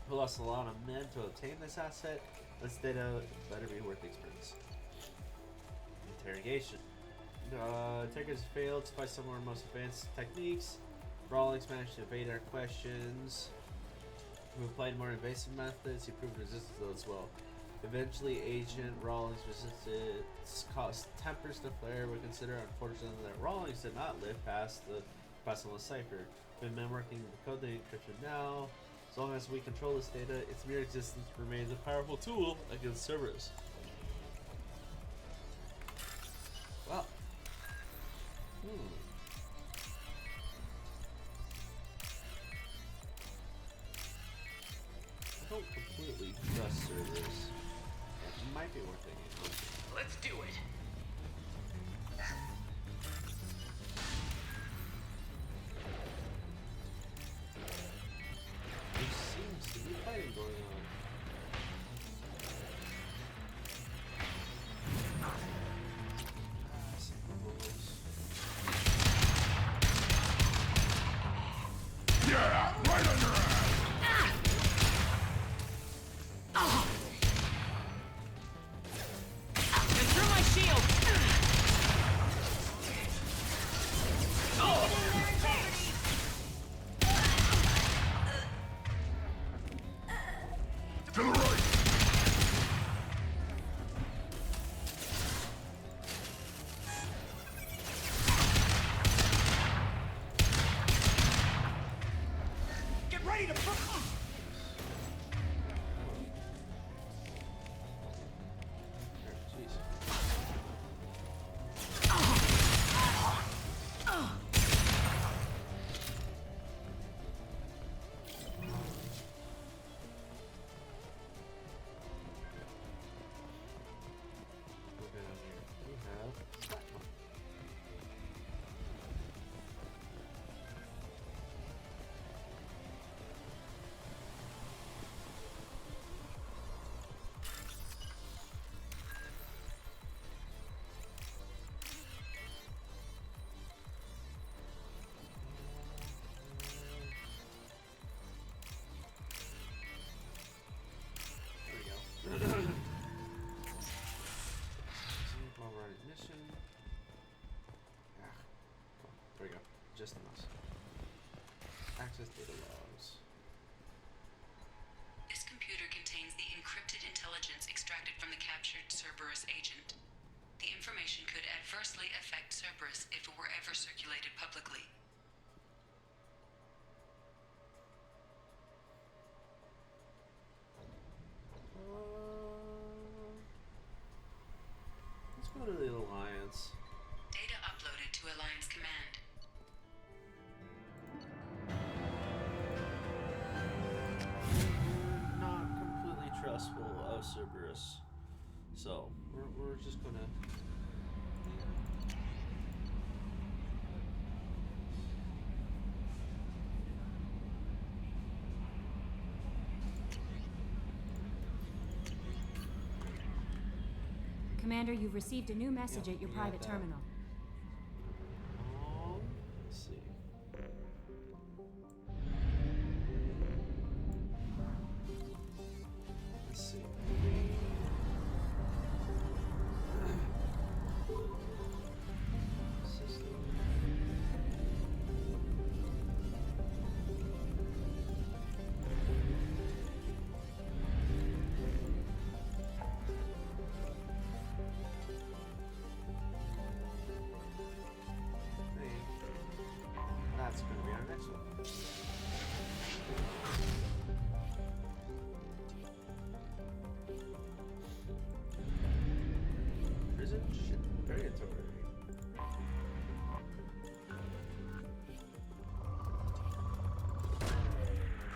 We lost a lot of men to obtain this asset. This data better be worth the expense. Interrogation. Attackers failed despite some of our most advanced techniques. Rawlings managed to evade our questions. We applied more invasive methods. He proved resistant to those as well. Eventually, Agent Rawlings resisted, caused tempers to flare. We consider, unfortunately, that Rawlings did not live past the cipher. We've been working to decode the encryption now. As long as we control this data, its mere existence remains a powerful tool against Cerberus. Well. I don't completely trust Cerberus. It might be worth it. Let's do it. There seems to be fighting going on. Yeah, right on your ass! To the right! Get ready to There we go. Just the mouse. Access data logs. This computer contains the encrypted intelligence extracted from the captured Cerberus agent. The information could adversely affect Cerberus if it were ever circulated publicly. Let's go to the Alliance. Data uploaded to Alliance Command. Not completely trustful of Cerberus, so we're just gonna. Commander, you've received a new message at your private terminal. Let's see. Let's see. System.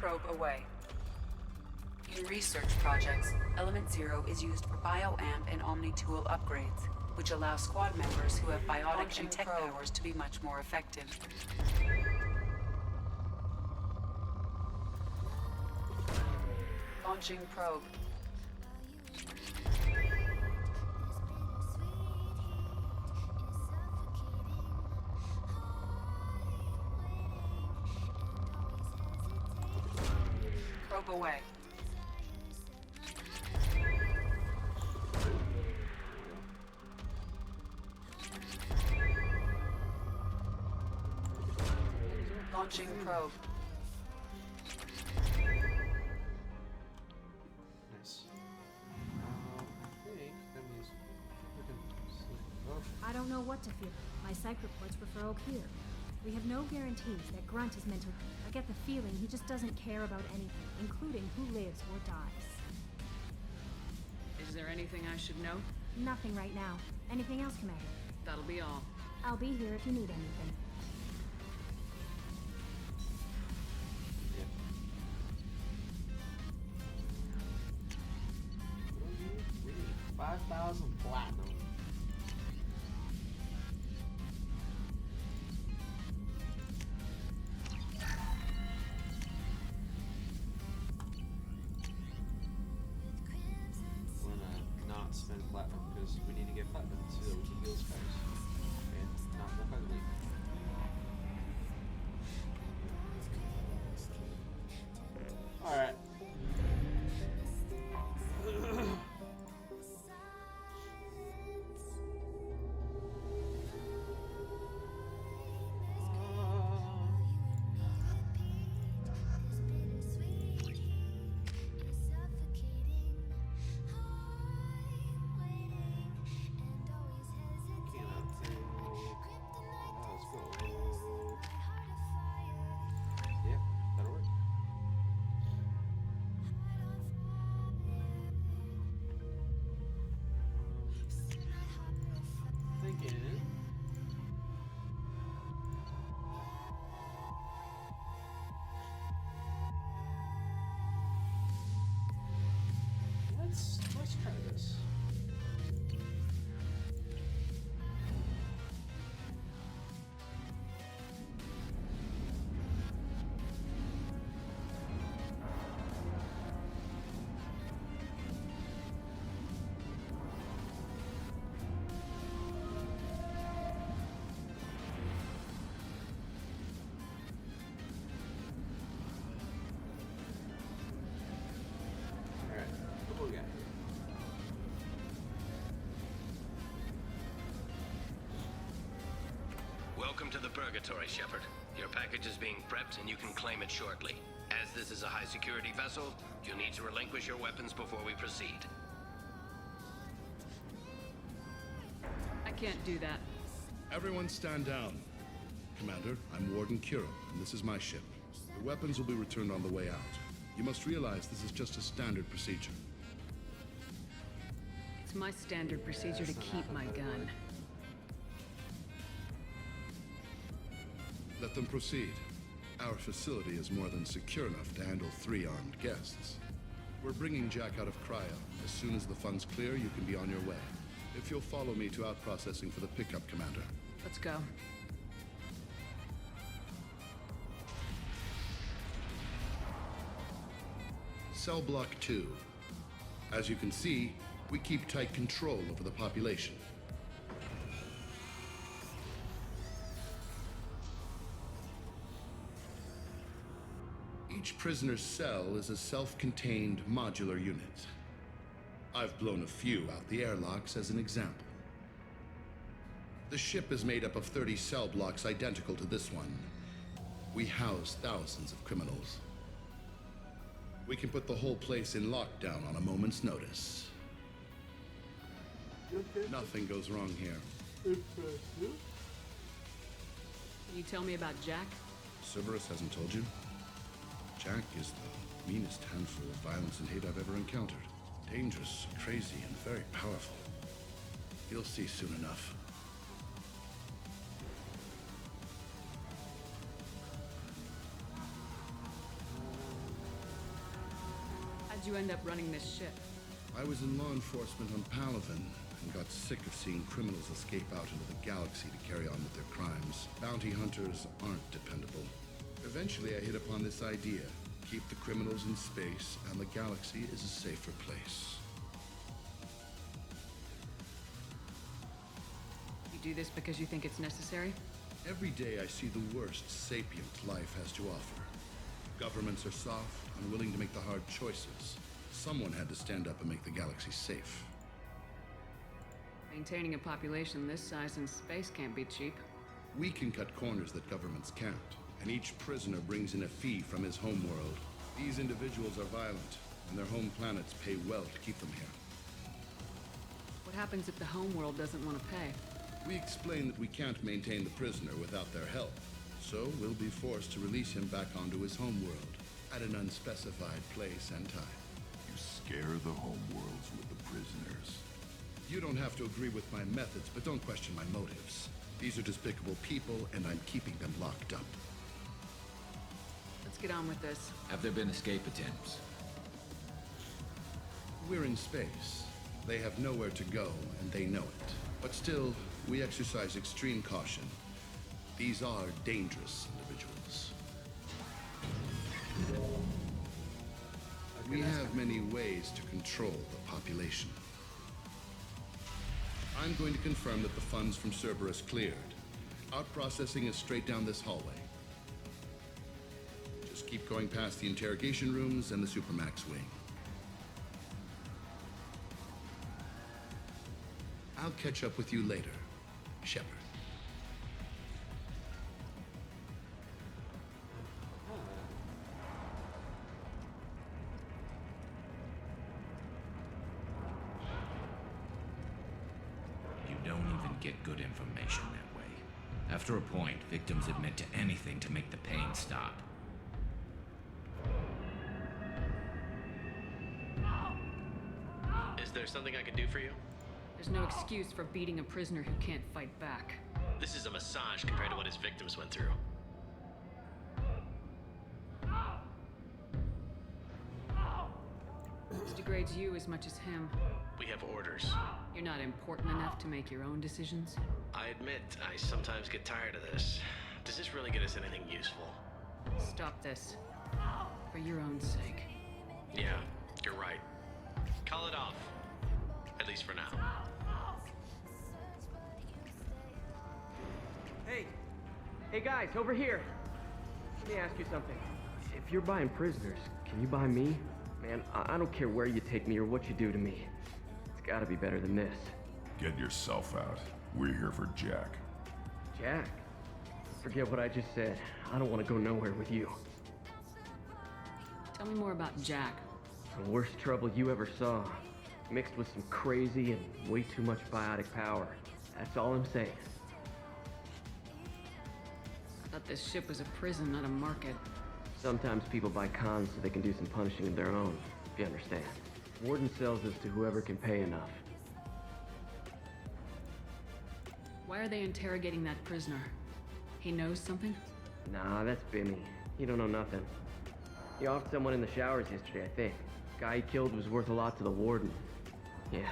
probe away. In research projects, Element Zero is used for bioamp and Omni-tool upgrades, which allow squad members who have biotic and tech powers to be much more effective. Launching probe. Probe away. Launching probe. Nice. I think that means we can sleep. Oh. I don't know what to fear. My psych reports refer O'Keir. We have no guarantees that Grunt is mental. I get the feeling he just doesn't care about anything, including who lives or dies. Is there anything I should know? Nothing right now. Anything else, Commander? That'll be all. I'll be here if you need anything. We need 5,000 platinum. We're gonna not spend platinum because we need to get platinum so that we can heal scars and not look ugly. Alright. Yep, that'll work. Thinking. Let's try this. Alright, what we got? Welcome to the Purgatory, Shepard. Your package is being prepped and you can claim it shortly. As this is a high-security vessel, you'll need to relinquish your weapons before we proceed. I can't do that. Everyone stand down. Commander, I'm Warden Kuro, and this is my ship. The weapons will be returned on the way out. You must realize this is just a standard procedure. It's my standard procedure to keep my gun. Let them proceed. Our facility is more than secure enough to handle 3 armed guests. We're bringing Jack out of cryo. As soon as the funds clear, you can be on your way. If you'll follow me to out-processing for the pickup, Commander. Let's go. Cell Block 2. As you can see, we keep tight control over the population. Each prisoner's cell is a self-contained modular unit. I've blown a few out the airlocks as an example. The ship is made up of 30 cell blocks identical to this one. We house thousands of criminals. We can put the whole place in lockdown on a moment's notice. Nothing goes wrong here. Can you tell me about Jack? Cerberus hasn't told you? Jack is the meanest handful of violence and hate I've ever encountered. Dangerous, crazy, and very powerful. You'll see soon enough. did you end up running this ship? I was in law enforcement on Palaven and got sick of seeing criminals escape out into the galaxy to carry on with their crimes. Bounty hunters aren't dependable. Eventually, I hit upon this idea. Keep the criminals in space, and the galaxy is a safer place. You do this because you think it's necessary? Every day I see the worst sapient life has to offer. Governments are soft, unwilling to make the hard choices. Someone had to stand up and make the galaxy safe. Maintaining a population this size in space can't be cheap. We can cut corners that governments can't, and each prisoner brings in a fee from his homeworld. These individuals are violent, and their home planets pay well to keep them here. What happens if the homeworld doesn't want to pay? We explain that we can't maintain the prisoner without their help, so we'll be forced to release him back onto his homeworld at an unspecified place and time. You scare the homeworlds with the prisoners. You don't have to agree with my methods, but don't question my motives. These are despicable people, and I'm keeping them locked up. Let's get on with this. Have there been escape attempts? We're in space. They have nowhere to go, and they know it. But still, we exercise extreme caution. These are dangerous individuals. We have many ways to control the population. I'm going to confirm that the funds from Cerberus cleared. Out-processing is straight down this hallway. Just keep going past the interrogation rooms and the Supermax wing. I'll catch up with you later, Shepard. You don't even get good information that way. After a point, victims admit to anything to make the pain stop. Is there something I can do for you? There's no excuse for beating a prisoner who can't fight back. This is a massage compared to what his victims went through. This degrades you as much as him. We have orders. You're not important enough to make your own decisions? I admit, I sometimes get tired of this. Does this really get us anything useful? Stop this. For your own sake. Yeah, you're right. Call it off. At least for now. Hey guys, over here. Let me ask you something. If you're buying prisoners, can you buy me? Man, I don't care where you take me or what you do to me. It's gotta be better than this. Get yourself out. We're here for Jack. Jack? Forget what I just said. I don't want to go nowhere with you. Tell me more about Jack. The worst trouble you ever saw. Mixed with some crazy and way too much biotic power. That's all I'm saying. I thought this ship was a prison, not a market. Sometimes people buy cons so they can do some punishing of their own, if you understand. Warden sells this to whoever can pay enough. Why are they interrogating that prisoner? He knows something? Nah, that's Bimmy. He don't know nothing. He offed someone in the showers yesterday, I think. Guy he killed was worth a lot to the warden. Yeah,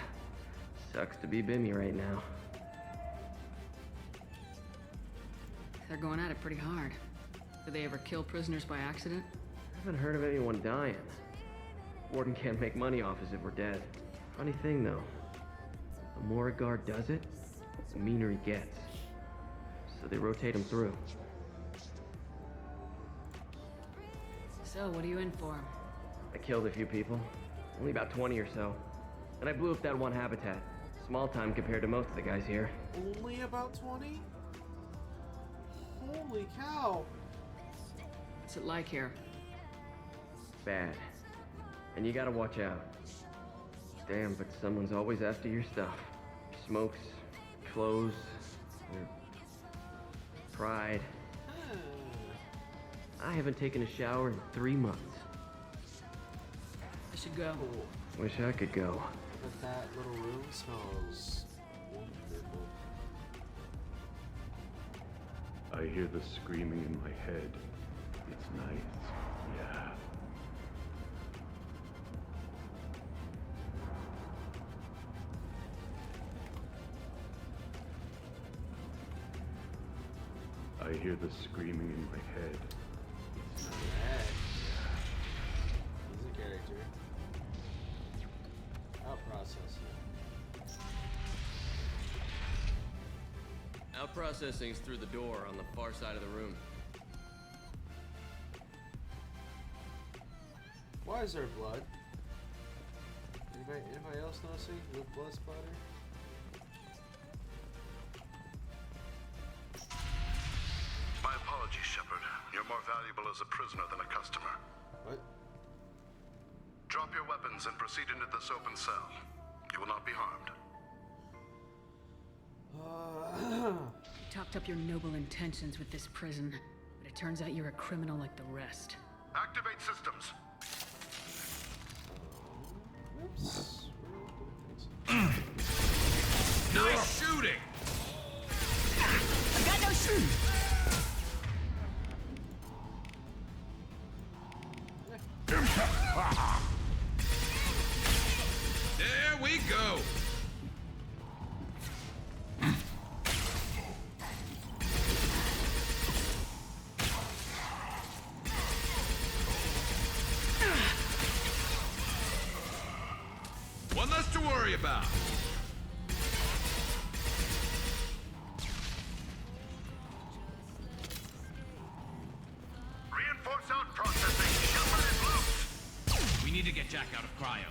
sucks to be Bimmy right now. They're going at it pretty hard. Do they ever kill prisoners by accident? I haven't heard of anyone dying. Warden can't make money off us if we're dead. Funny thing, though. The more a guard does it, the meaner he gets. So they rotate him through. So, what are you in for? I killed a few people. Only about 20 or so. And I blew up that one habitat. Small time compared to most of the guys here. Only about 20? Holy cow! What's it like here? Bad. And you gotta watch out. Damn, but someone's always after your stuff. Your smokes, clothes, your pride. I haven't taken a shower in 3 months. I should go. Wish I could go. But that little room smells wonderful. I hear the screaming in my head. It's nice. Yeah. I hear the screaming in my head. Alright. He's a character. I'll process it. Out processing's through the door on the far side of the room. Why is there blood? Anybody else noticing the blood splatter? My apologies, Shepard. You're more valuable as a prisoner than a customer. What? Drop your weapons and proceed into this open cell. You will not be harmed. You talked up your noble intentions with this prison, but it turns out you're a criminal like the rest. Activate systems. Oops. Nice shooting! I got no shoes! There we go! One less to worry about. Reinforce out processing. Shepard is loose. We need to get Jack out of cryo.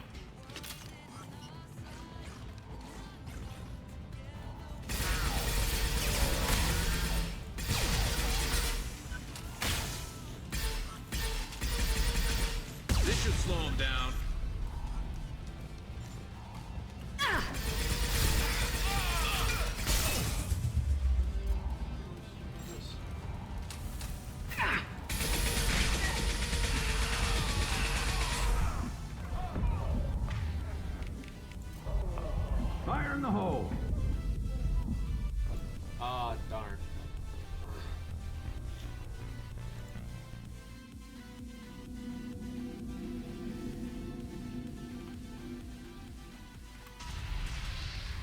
This should slow him down. Fire in the hole! Ah, darn.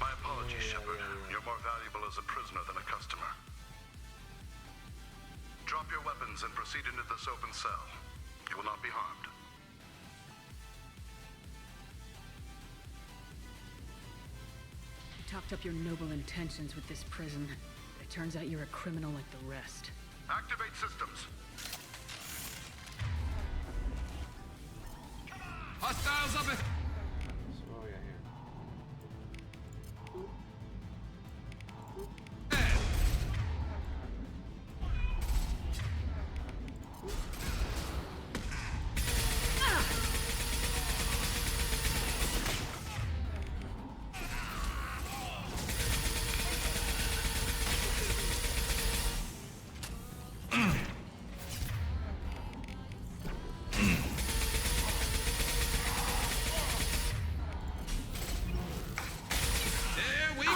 My apologies, Shepard. You're more valuable as a prisoner than a customer. Drop your weapons and proceed into this open cell. You will not be harmed. You talked up your noble intentions with this prison, but it turns out you're a criminal like the rest. Activate systems. Hostiles up it! So what we got here? There we go!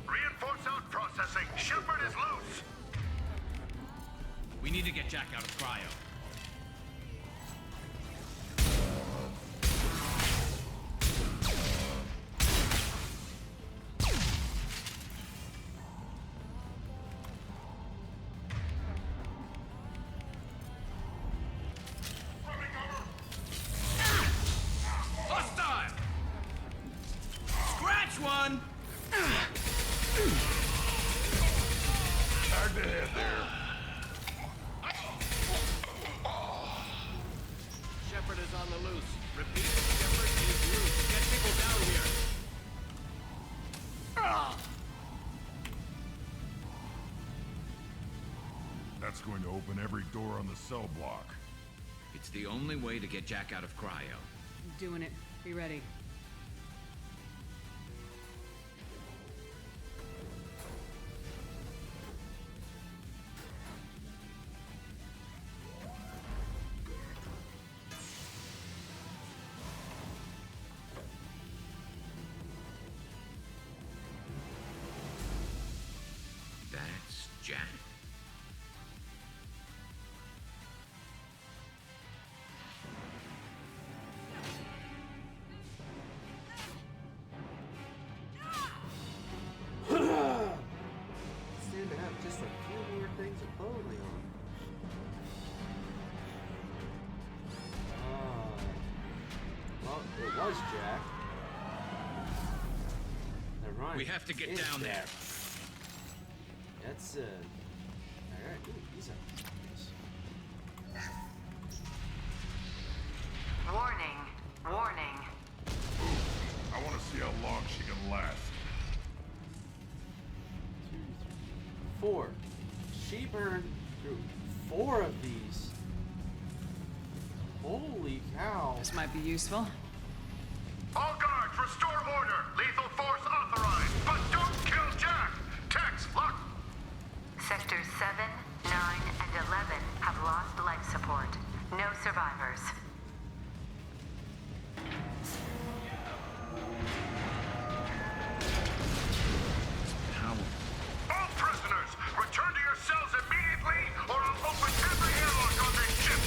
Reinforce out processing. Shepard is loose. We need to get Jack out of cryo. Hostile! Scratch one! Tag the head there. Shepard is on the loose. Repeat, Shepard is loose. Get people down here. That's going to open every door on the cell block. It's the only way to get Jack out of cryo. I'm doing it. Be ready. That's Jack. few more things are probably on. Well, it was Jack. Never mind. We have to get It's down there. Jack. That's alright. Ooh, he's up. Warning. Warning. I want to see how long she can last. 2, 3, 4. She burned through 4 of these. Holy cow. This might be useful. All guards, restore order. Lethal force authorized, but don't kill Jack. Tex, lock. Sectors 7, 9, and 11 have lost life support. No survivors. All prisoners, return to your cells immediately, or I'll open every airlock on this ship.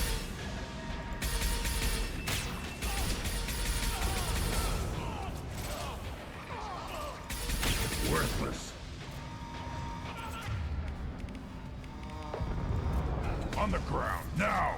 Worthless. On the ground, now!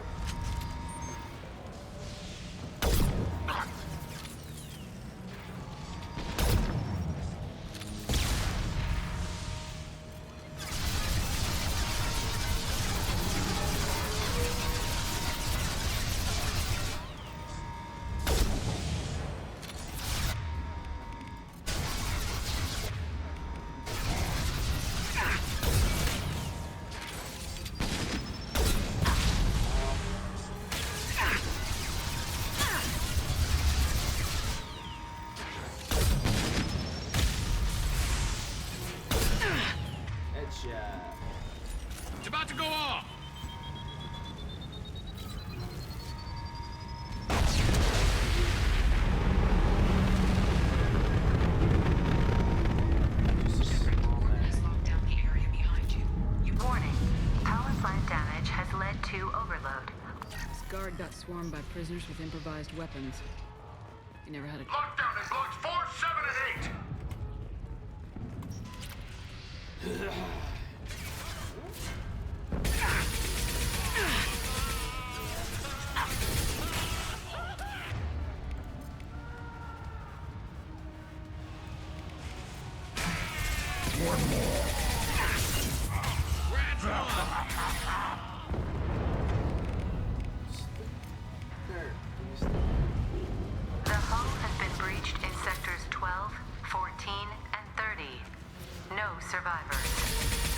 It's about to go off! Warning. Power plant damage has led to overload. This guard got swarmed by prisoners with improvised weapons. He never had a... Lockdown in blocks 4, 7, and 8. One more. The hull has been breached in sectors 12, 14, and 30. No survivors.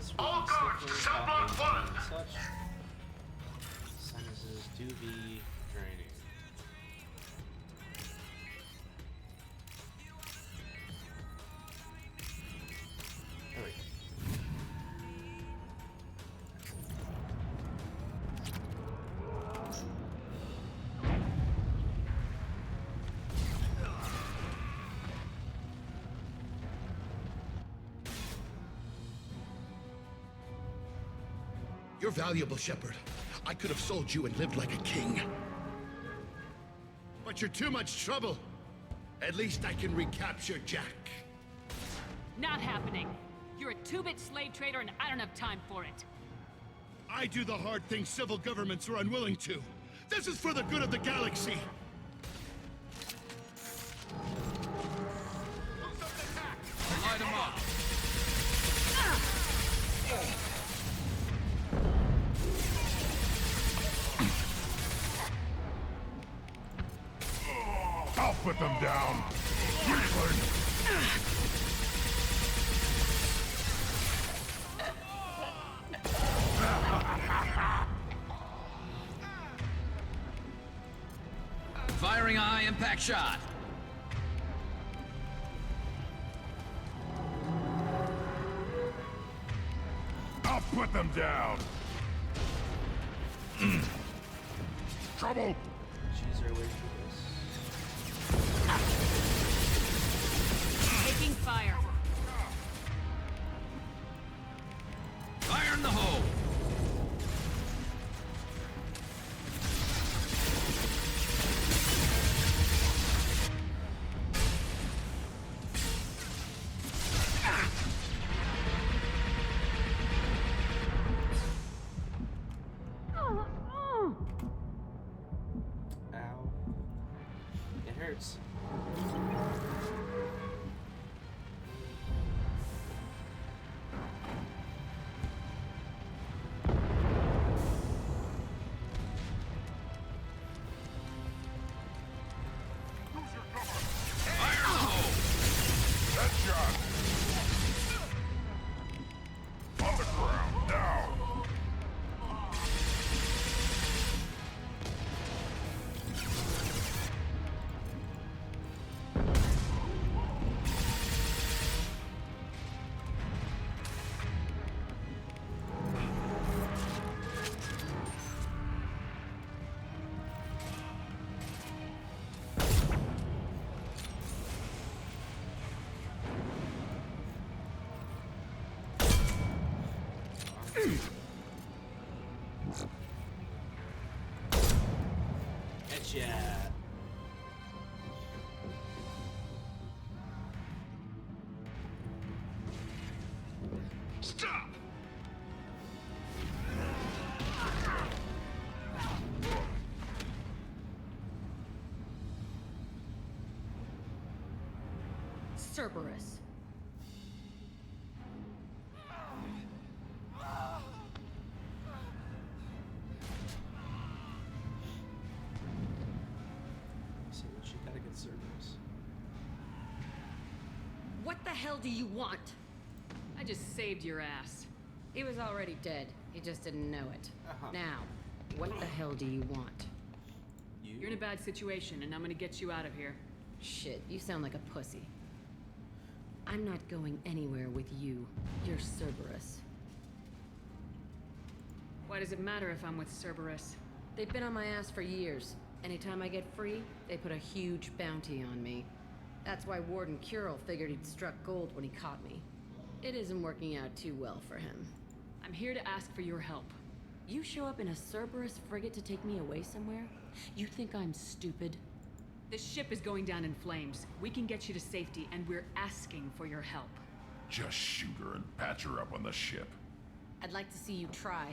this will All be guards to stifling, cell block coughing, 1. and such. Sinuses do be draining. There we go. You're valuable, Shepard. I could have sold you and lived like a king. But you're too much trouble. At least I can recapture Jack. Not happening. You're a two-bit slave trader and I don't have time for it. I do the hard things civil governments are unwilling to. This is for the good of the galaxy. Light him up. I'll put them down. Weakling. Firing a high impact shot. I'll put them down. Trouble. Choose our way through Taking fire. Fire in the hole. Ow. It hurts. Fire in the hole. Headshot. On the ground now. Headshot. Stop! Cerberus. So she gotta get Cerberus. What the hell do you want? I just saved your ass. He was already dead. He just didn't know it. Uh-huh. Now, what the hell do you want? You're in a bad situation, and I'm gonna get you out of here. Shit, you sound like a pussy. I'm not going anywhere with you. You're Cerberus. Why does it matter if I'm with Cerberus? They've been on my ass for years. Anytime I get free, they put a huge bounty on me. That's why Warden Curel figured he'd struck gold when he caught me. It isn't working out too well for him. I'm here to ask for your help. You show up in a Cerberus frigate to take me away somewhere? You think I'm stupid? The ship is going down in flames. We can get you to safety, and we're asking for your help. Just shoot her and patch her up on the ship. I'd like to see you try.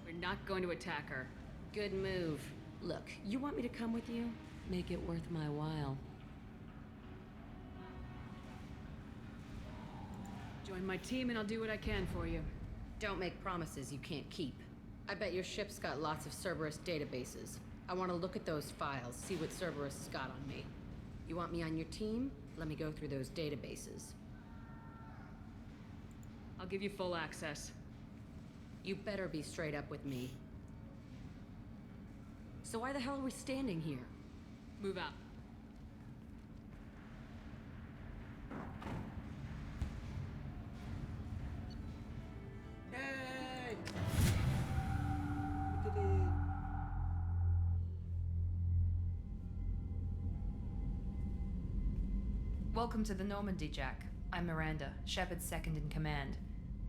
We're not going to attack her. Good move. Look, you want me to come with you? Make it worth my while. Join my team and I'll do what I can for you. Don't make promises you can't keep. I bet your ship's got lots of Cerberus databases. I want to look at those files, see what Cerberus has got on me. You want me on your team? Let me go through those databases. I'll give you full access. You better be straight up with me. So why the hell are we standing here? Move out. Yay! We did it. Welcome to the Normandy, Jack. I'm Miranda, Shepard's second in command.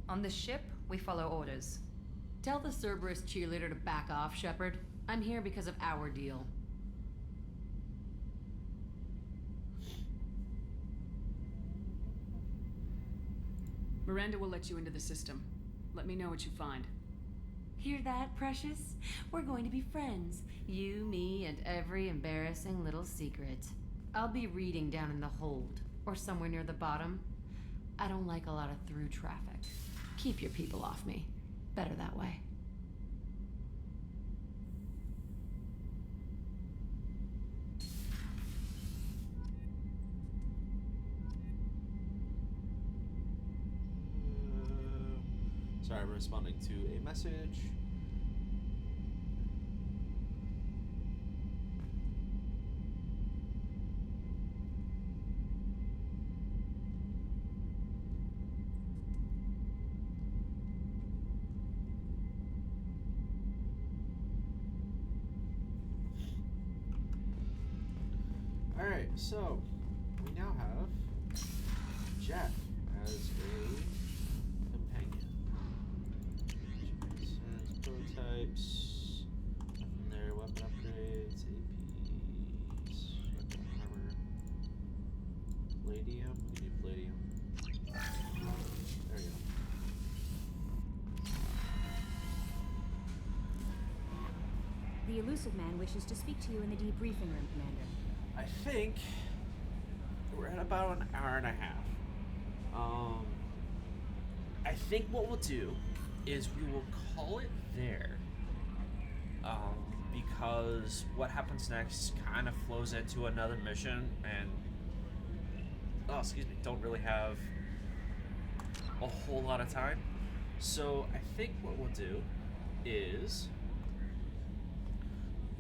On this ship, we follow orders. Tell the Cerberus cheerleader to back off, Shepard. I'm here because of our deal. Miranda will let you into the system. Let me know what you find. Hear that, Precious? We're going to be friends. You, me, and every embarrassing little secret. I'll be reading down in the hold, or somewhere near the bottom. I don't like a lot of through traffic. Keep your people off me. Better that way. Sorry, I'm responding to a message. Alright, so we now have Jack as a companion. Says prototypes, nothing there, weapon upgrades, APs, weapon armor, palladium, we need palladium. There we go. The elusive man wishes to speak to you in the debriefing room, Commander. I think we're at about an hour and a half. I think what we'll do is we will call it there. Because what happens next kind of flows into another mission, and don't really have a whole lot of time. So I think what we'll do is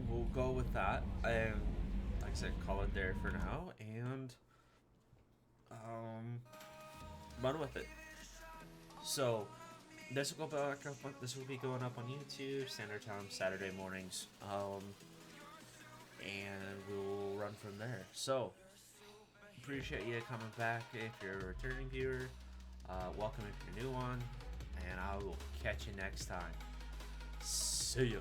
we'll go with that, and like I said, call it there for now, and run with it. So this will go back up. This will be going up on YouTube, Standard Time, Saturday mornings, and we'll run from there. So appreciate you coming back if you're a returning viewer. Welcome if you're a new one, and I will catch you next time. See ya.